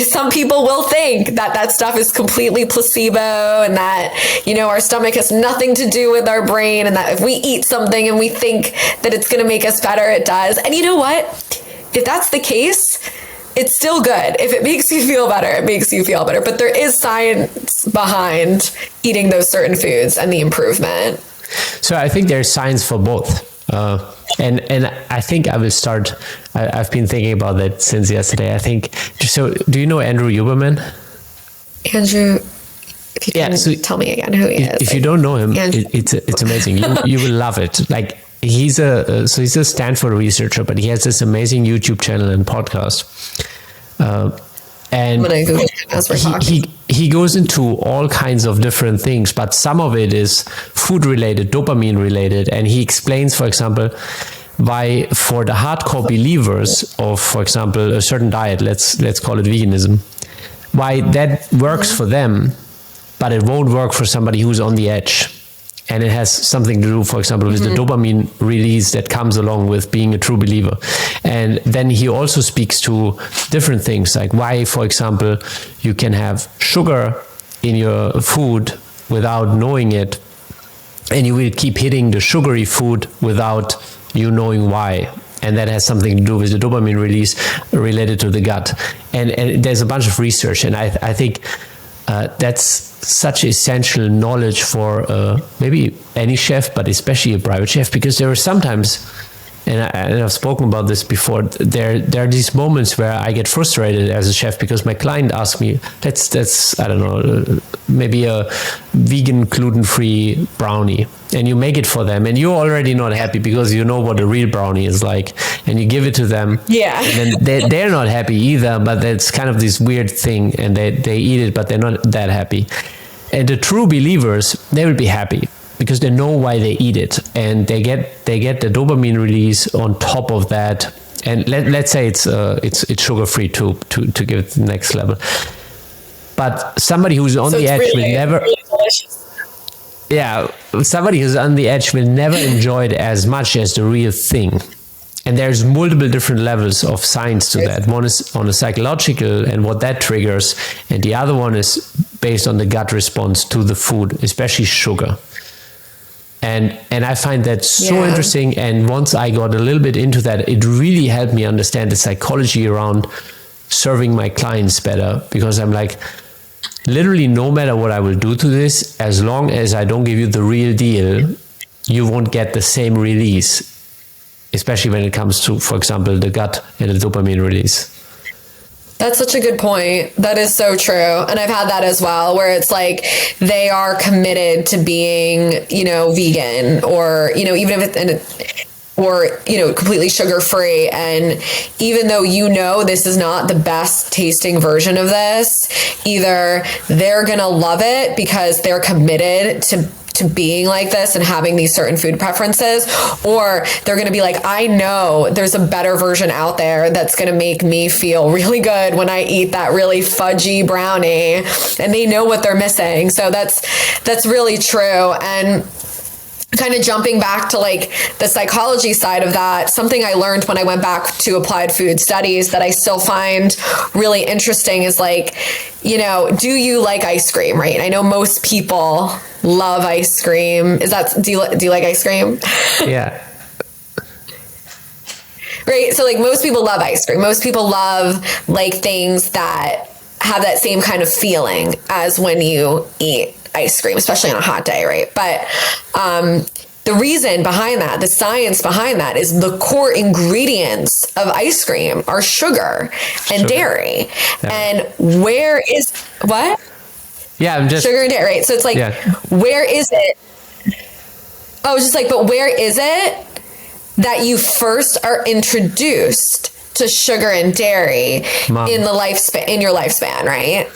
some people will think that stuff is completely placebo and that, our stomach has nothing to do with our brain, and that if we eat something and we think that it's going to make us better, it does. And you know what? If that's the case, it's still good. If it makes you feel better, it makes you feel better. But there is science behind eating those certain foods and the improvement. So I think there's science for both. And I think I will start, I've been thinking about that since yesterday. I think, so do you know Andrew Huberman? Andrew, if you can tell me again who he is. If you don't know him, it's amazing. You will love it. Like he's a Stanford researcher, but he has this amazing YouTube channel and podcast. And he goes into all kinds of different things, but some of it is food related, dopamine related. And he explains, for example, why for the hardcore believers of, for example, a certain diet, let's call it veganism, why that works for them, but it won't work for somebody who's on the edge. And it has something to do, for example, with the dopamine release that comes along with being a true believer. And then he also speaks to different things, like why, for example, you can have sugar in your food without knowing it, and you will keep hitting the sugary food without you knowing why. And that has something to do with the dopamine release related to the gut. And there's a bunch of research, and I think that's such essential knowledge for maybe any chef, but especially a private chef, because there are sometimes, and I've spoken about this before, there are these moments where I get frustrated as a chef because my client asks me, let's I don't know, maybe a vegan gluten-free brownie, and you make it for them, and you're already not happy because you know what a real brownie is like, and you give it to them, and then they're not happy either, but it's kind of this weird thing, and they eat it, but they're not that happy. And the true believers, they will be happy because they know why they eat it, and they get the dopamine release on top of that. And let's say it's sugar free to give it the next level. But somebody who's on the edge will never. Really somebody who's on the edge will never enjoy it as much as the real thing. And there's multiple different levels of science to that. One is on a psychological and what that triggers, and the other one is based on the gut response to the food, especially sugar. And I find that so interesting. And once I got a little bit into that, it really helped me understand the psychology around serving my clients better, because I'm like, literally no matter what I will do to this, as long as I don't give you the real deal, you won't get the same release. Especially when it comes to, for example, the gut and the dopamine release. That's such a good point. That is so true. And I've had that as well, where it's like they are committed to being, vegan, or, even if it's completely sugar free. And even though this is not the best tasting version of this, either they're going to love it because they're committed to being like this and having these certain food preferences, or they're going to be like, I know there's a better version out there that's going to make me feel really good when I eat that really fudgy brownie, and they know what they're missing. So that's really true. And kind of jumping back to like the psychology side of that, something I learned when I went back to applied food studies that I still find really interesting is like, you know, do you like ice cream, right? I know most people love ice cream. Do you like ice cream? Yeah. Right. So like most people love ice cream. Most people love like things that have that same kind of feeling as when you eat ice cream, especially on a hot day, right? But the reason behind that, the science behind that is the core ingredients of ice cream are sugar and dairy. Yeah. And where is what? Yeah, I'm just sugar and dairy, right? So it's like, where is it? Oh, it's just like, but where is it that you first are introduced to sugar and dairy in your lifespan, right?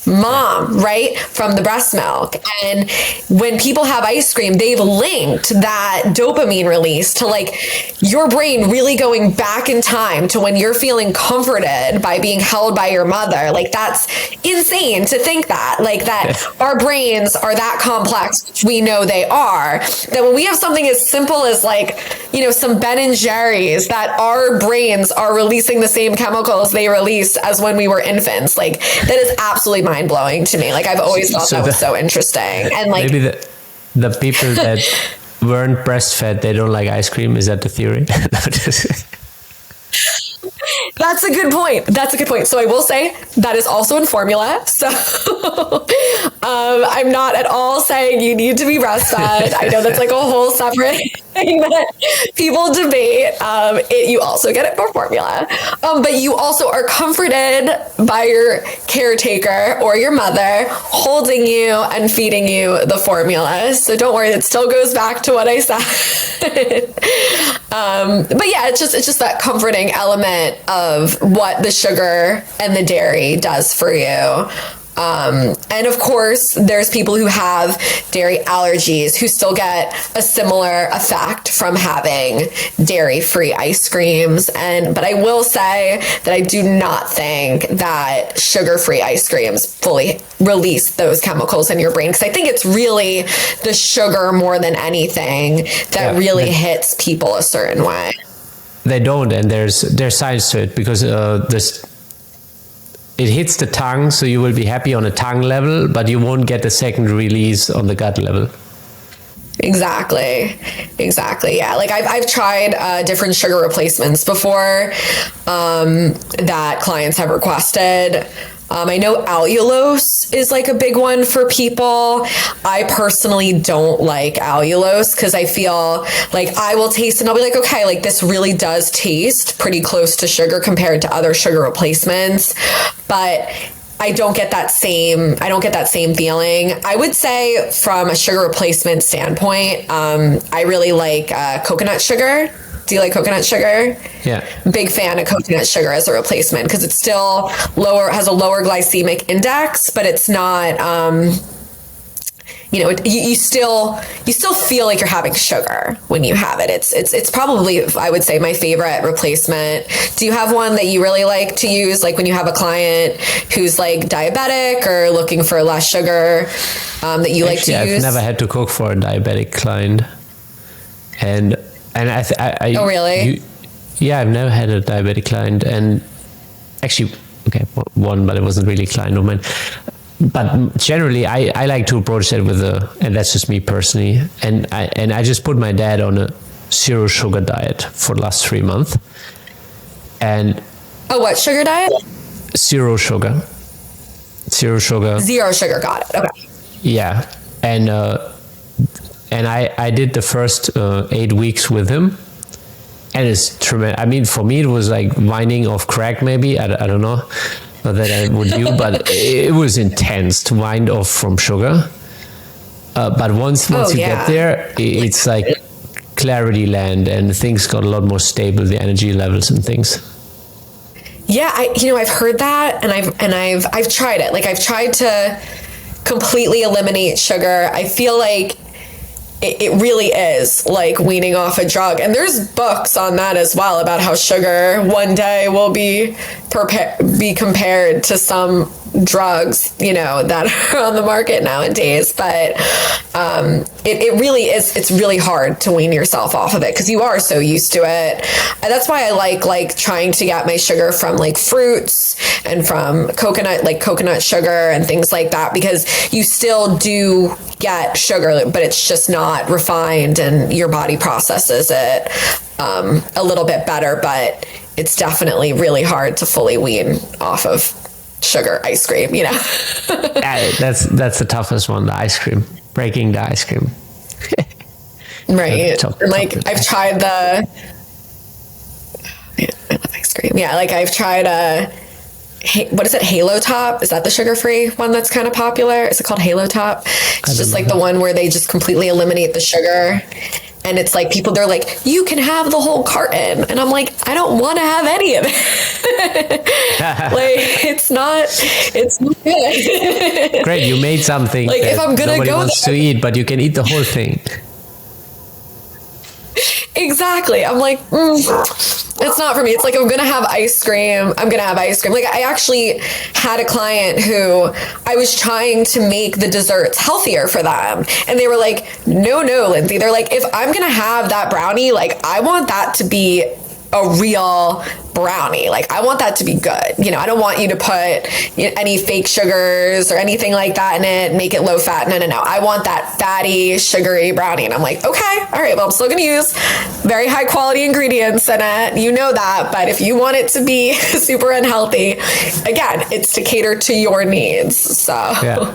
Mom, right? From the breast milk. And when people have ice cream, they've linked that dopamine release to like your brain really going back in time to when you're feeling comforted by being held by your mother. Like that's insane to think that, like that our brains are that complex, which we know they are, that when we have something as simple as like, you know, some Ben and Jerry's, that our brains are releasing the same chemicals they released as when we were infants. Like that is absolutely mind-blowing to me. Like I've always thought that was so interesting. And like maybe the people that weren't breastfed, they don't like ice cream. Is that the theory? That's a good point. That's a good point. So I will say that is also in formula. So I'm not at all saying you need to be breastfed. I know that's like a whole separate thing that people debate. You also get it for formula. But you also are comforted by your caretaker or your mother holding you and feeding you the formula. So don't worry, it still goes back to what I said. But yeah, it's just that comforting element of what the sugar and the dairy does for you. And of course, there's people who have dairy allergies who still get a similar effect from having dairy-free ice creams. But I will say that I do not think that sugar-free ice creams fully release those chemicals in your brain, because I think it's really the sugar more than anything that really hits people a certain way. They don't, and there's science to it, because it hits the tongue, so you will be happy on a tongue level, but you won't get a second release on the gut level. Exactly. Yeah. Like I've tried different sugar replacements before that clients have requested. I know allulose is like a big one for people. I personally don't like allulose because I feel like I will taste it and I'll be like, okay, like this really does taste pretty close to sugar compared to other sugar replacements. But I don't get that same feeling. I would say from a sugar replacement standpoint, I really like coconut sugar. Do you like coconut sugar? Yeah. Big fan of coconut sugar as a replacement because it's still has a lower glycemic index, but it's not, you still feel like you're having sugar when you have it. It's probably, I would say, my favorite replacement. Do you have one that you really like to use, like when you have a client who's like diabetic or looking for less sugar that you like to use? I've never had to cook for a diabetic client, and I oh really? I've never had a diabetic client, and actually, okay, one, but it wasn't really a client of mine. But generally, I like to approach that and that's just me personally. And I just put my dad on a zero sugar diet for the last 3 months. And what sugar diet? Zero sugar. Zero sugar. Zero sugar. Got it. Okay. Yeah, and I did the first 8 weeks with him, and it's tremendous. I mean, for me, it was like whining off crack. Maybe I don't know. Not that I would do, but it was intense to wind off from sugar. But once you get there, it's like clarity land, and things got a lot more stable, the energy levels and things. Yeah, I've heard that, and I've tried it. Like I've tried to completely eliminate sugar. I feel like it really is like weaning off a drug. And there's books on that as well about how sugar one day will be compared to some drugs, that are on the market nowadays. But it really is, it's really hard to wean yourself off of it because you are so used to it. And that's why I like trying to get my sugar from like fruits and from coconut sugar and things like that, because you still do get sugar, but it's just not refined and your body processes it a little bit better. But it's definitely really hard to fully wean off of sugar ice cream, That's the toughest one, the ice cream, breaking the ice cream. Right. And like I've tried I love ice cream. Yeah, like I've tried what is it, Halo Top? Is that the sugar-free one that's kind of popular? Is it called Halo Top? It's just like the one where they just completely eliminate the sugar. And it's like they're like, you can have the whole carton. And I'm like, I don't want to have any of it. Like, it's not good. Great, you made something like that if I'm gonna nobody go wants to eat, but you can eat the whole thing. Exactly. I'm like, it's not for me. It's like, I'm going to have ice cream. Like I actually had a client who I was trying to make the desserts healthier for them. And they were like, no, Lindsay. They're like, if I'm going to have that brownie, like I want that to be a real brownie. Like I want that to be good. I don't want you to put any fake sugars or anything like that in it, make it low fat. No. I want that fatty, sugary brownie. And I'm like, okay, all right, well, I'm still going to use very high quality ingredients in it. You know that. But if you want it to be super unhealthy, again, it's to cater to your needs. So yeah.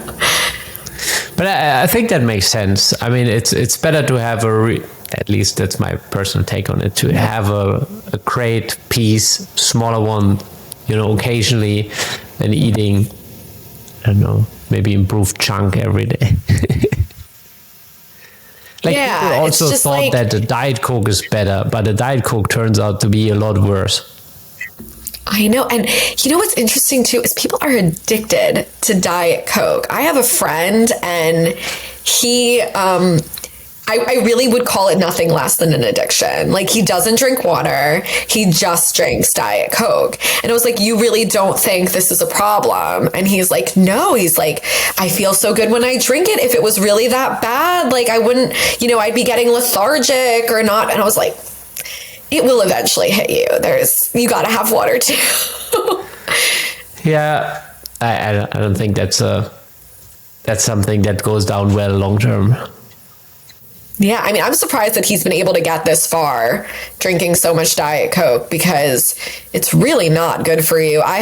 But I think that makes sense. I mean, it's better to have at least that's my personal take on it, to have a great piece, smaller one, occasionally, than eating, I don't know, maybe improved chunk every day. People also thought that the Diet Coke is better, but the Diet Coke turns out to be a lot worse. I know. And what's interesting too is people are addicted to Diet Coke. I have a friend and he, I really would call it nothing less than an addiction. Like he doesn't drink water. He just drinks Diet Coke. And I was like, you really don't think this is a problem? And he's like, no, he's like, I feel so good when I drink it. If it was really that bad, like I wouldn't, I'd be getting lethargic or not. And I was like, it will eventually hit you. You got to have water too. Yeah. I don't think that's something that goes down well long term. Yeah, I mean, I'm surprised that he's been able to get this far drinking so much Diet Coke because it's really not good for you. I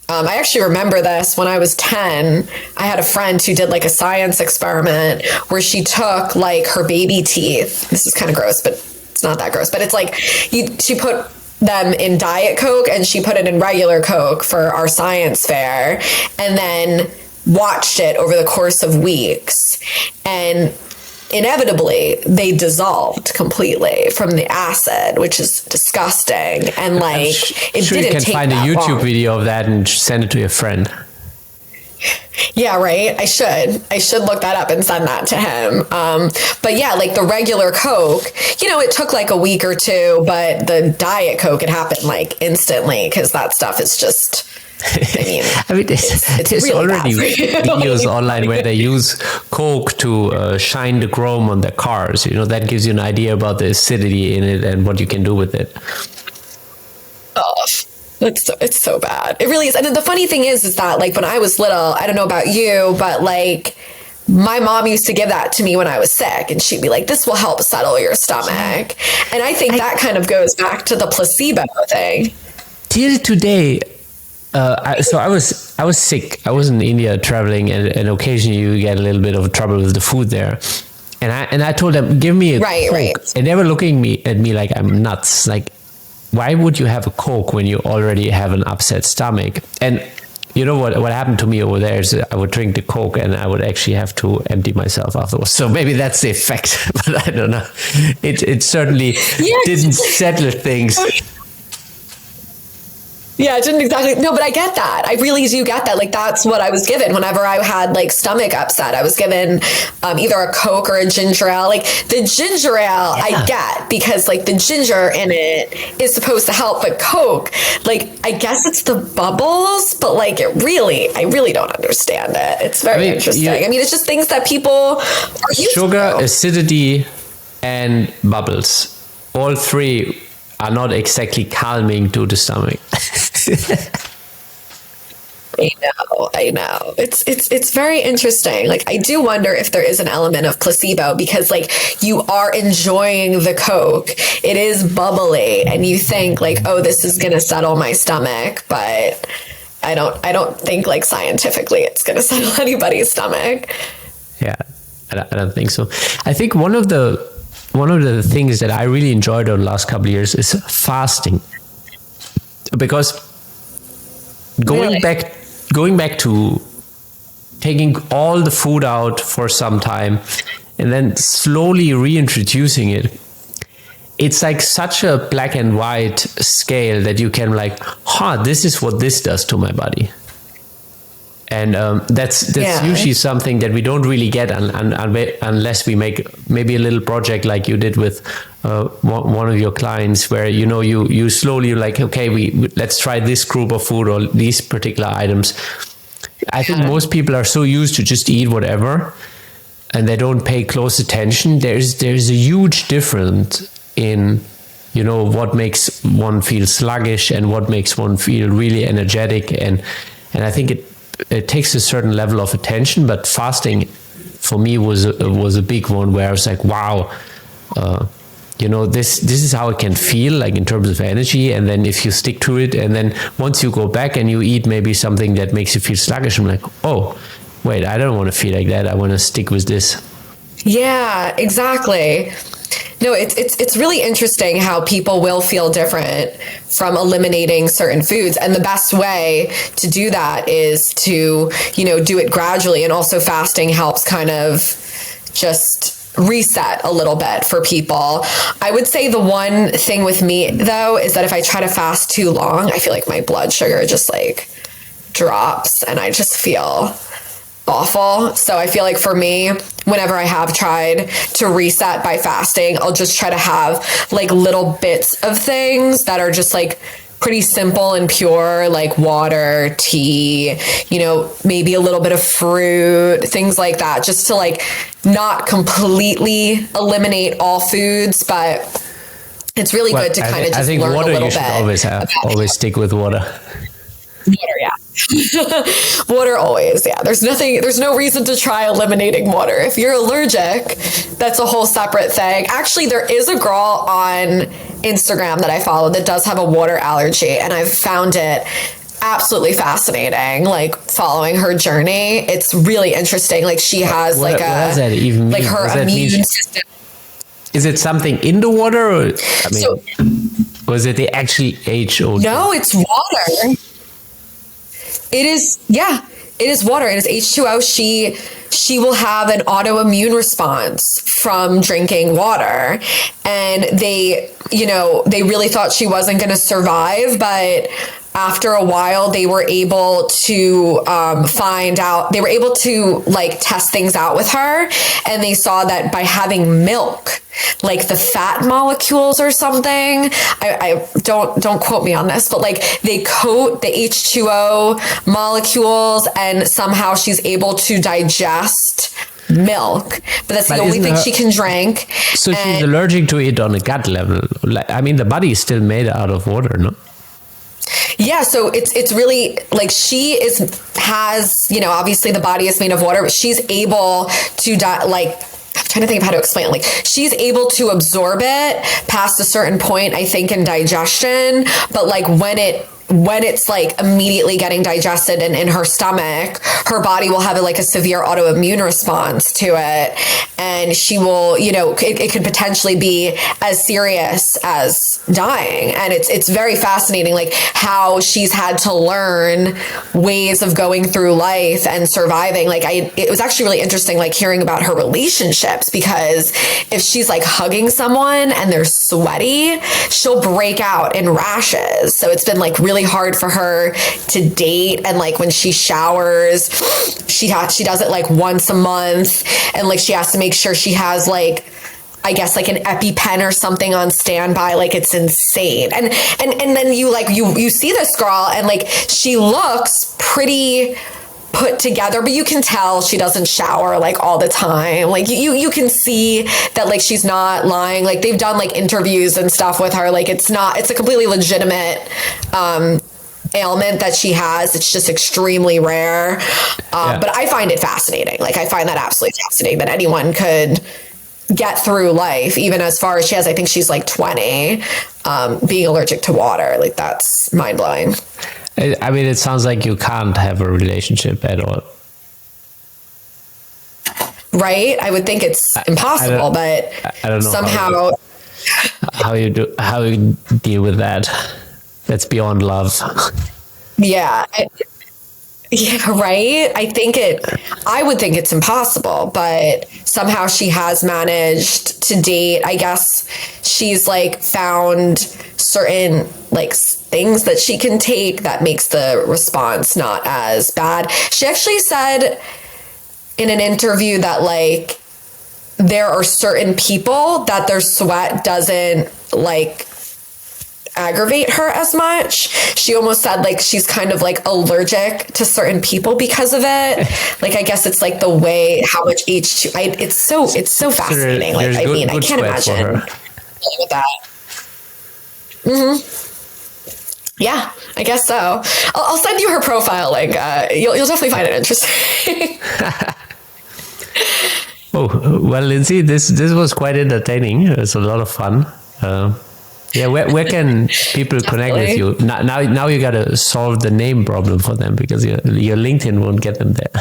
actually remember this when I was 10. I had a friend who did like a science experiment where she took like her baby teeth. This is kind of gross, but it's not that gross. But it's like she put them in Diet Coke and she put it in regular Coke for our science fair, and then watched it over the course of weeks. And inevitably they dissolved completely from the acid, which is disgusting. And like it sure didn't you can take find a that YouTube long. video of that and send it to your friend. Yeah, right. I should look that up and send that to him. But yeah, like the regular Coke, it took like a week or two, but the Diet Coke, it happened like instantly because that stuff is just, I mean, it's there's really already videos like, online where they use Coke to shine the chrome on their cars. That gives you an idea about the acidity in it and what you can do with it. Oh, it's so bad. It really is. And then the funny thing is that like when I was little, I don't know about you, but like my mom used to give that to me when I was sick, and she'd be like, this will help settle your stomach. And I think that kind of goes back to the placebo thing. Till today, so I was sick. I was in India traveling, and occasionally you get a little bit of trouble with the food there. And I told them, give me a Coke. Right. And they were looking at me like I'm nuts. Like, why would you have a Coke when you already have an upset stomach? And you know what happened to me over there is I would drink the Coke and I would actually have to empty myself afterwards. So maybe that's the effect, but I don't know. It certainly didn't settle things. Yeah, it didn't exactly. No, but I get that. I really do get that. Like, that's what I was given whenever I had like stomach upset. I was given either a Coke or a ginger ale. Like the ginger ale, I get because like the ginger in it is supposed to help, but Coke, like I guess it's the bubbles, but like I really don't understand it. It's very interesting. I mean, it's just things that people are used sugar, to. acidity, and bubbles. All three are not exactly calming to the stomach. I know. It's very interesting. Like I do wonder if there is an element of placebo because like you are enjoying the Coke. It is bubbly and you think like, oh, this is gonna settle my stomach, but I don't think like scientifically it's gonna settle anybody's stomach. Yeah, I don't think so. I think one of the things that I really enjoyed over the last couple of years is fasting. Because going back to taking all the food out for some time and then slowly reintroducing it, it's like such a black and white scale that you can like, this is what this does to my body. And that's usually something that we don't really get unless we make maybe a little project like you did with one of your clients, where you slowly like, okay, let's try this group of food or these particular items. I think most people are so used to just eat whatever, and they don't pay close attention. There's a huge difference in what makes one feel sluggish and what makes one feel really energetic, and I think it takes a certain level of attention, but fasting for me was a big one where I was like, wow, this is how it can feel like in terms of energy. And then if you stick to it, and then once you go back and you eat maybe something that makes you feel sluggish, I'm like, oh, wait, I don't want to feel like that. I want to stick with this. Yeah, exactly. No, it's really interesting how people will feel different from eliminating certain foods. And the best way to do that is to, do it gradually. And also fasting helps kind of just reset a little bit for people. I would say the one thing with me, though, is that if I try to fast too long, I feel like my blood sugar just like drops and I just feel awful. So I feel like for me, whenever I have tried to reset by fasting, I'll just try to have like little bits of things that are just like pretty simple and pure, like water, tea, maybe a little bit of fruit, things like that, just to like not completely eliminate all foods, but it's really good to kind of just learn a little bit. I think water, you should always stick with water. Water, yeah. Water always, yeah. There's no reason to try eliminating water. If you're allergic, that's a whole separate thing. Actually, there is a girl on Instagram that I follow that does have a water allergy, and I've found it absolutely fascinating, like following her journey. It's really interesting. Like she has what does that even mean? Like her immune system. Is it something in the water, or was it the actually HO2? No, it's water. It is, yeah, it is water. It is H2O. She will have an autoimmune response from drinking water. And they really thought she wasn't going to survive, but after a while, they were able to like test things out with her. And they saw that by having milk, like the fat molecules or something, I don't quote me on this, but like they coat the H2O molecules and somehow she's able to digest milk, but that's the only thing she can drink. So she's allergic to it on a gut level. I mean, the body is still made out of water, no? Yeah, so it's really like she has obviously the body is made of water, but she's able to I'm trying to think of how to explain it. Like she's able to absorb it past a certain point, I think, in digestion, but like when it's like immediately getting digested and in her stomach, her body will have like a severe autoimmune response to it. And and she will, it could potentially be as serious as dying. And it's very fascinating, like how she's had to learn ways of going through life and surviving. Like it was actually really interesting, like hearing about her relationships, because if she's like hugging someone and they're sweaty, she'll break out in rashes. So it's been like really hard for her to date. And like when she showers, she does it like once a month, and like she has to make sure she has like, I guess like an EpiPen or something on standby. Like it's insane. And then you see this girl and like she looks pretty put together, but you can tell she doesn't shower like all the time. Like you can see that like she's not lying. Like they've done like interviews and stuff with her. Like it's a completely legitimate ailment that she has. It's just extremely rare. But I find it fascinating. Like I find that absolutely fascinating that anyone could get through life, even as far as she has, I think she's like 20, being allergic to water. Like that's mind blowing. I mean, it sounds like you can't have a relationship at all. Right? I would think it's impossible, but I don't know somehow how you deal with that. That's beyond love. Yeah. Yeah, right. I would think it's impossible, but somehow she has managed to date. I guess she's like found certain like things that she can take that makes the response not as bad. She actually said in an interview that like there are certain people that their sweat doesn't like aggravate her as much. She almost said like she's kind of like allergic to certain people because of it. Like I guess it's like the way how much H2. It's so fascinating. So like I mean, I can't imagine with that. Mm-hmm. Yeah, I guess so. I'll send you her profile link. You'll definitely find it interesting. Oh well, Lindsay, this was quite entertaining. It was a lot of fun. Yeah, where can people connect with you? Now you got to solve the name problem for them, because your LinkedIn won't get them there.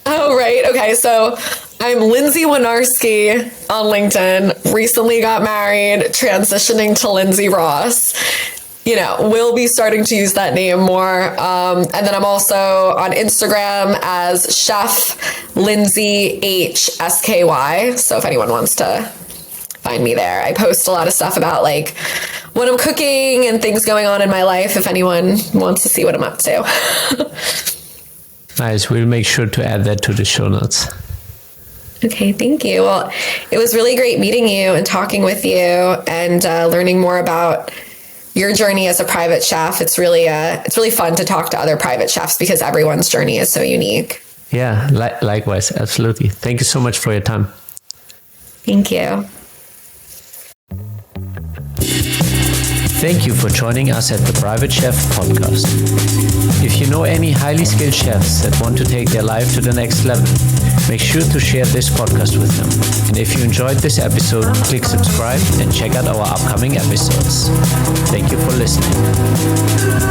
Oh, right. Okay, so I'm Lindsay Wenarsky on LinkedIn. Recently got married, transitioning to Lindsay Ross. We'll be starting to use that name more. And then I'm also on Instagram as Chef Lindsay HSKY. So if anyone wants to find me there. I post a lot of stuff about like what I'm cooking and things going on in my life if anyone wants to see what I'm up to. Nice. We'll make sure to add that to the show notes. Okay, thank you. Well, it was really great meeting you and talking with you and learning more about your journey as a private chef. It's really fun to talk to other private chefs because everyone's journey is so unique. Yeah, likewise. Absolutely. Thank you so much for your time. Thank you. Thank you for joining us at the Private Chef Podcast. If you know any highly skilled chefs that want to take their life to the next level, make sure to share this podcast with them. And if you enjoyed this episode, click subscribe and check out our upcoming episodes. Thank you for listening.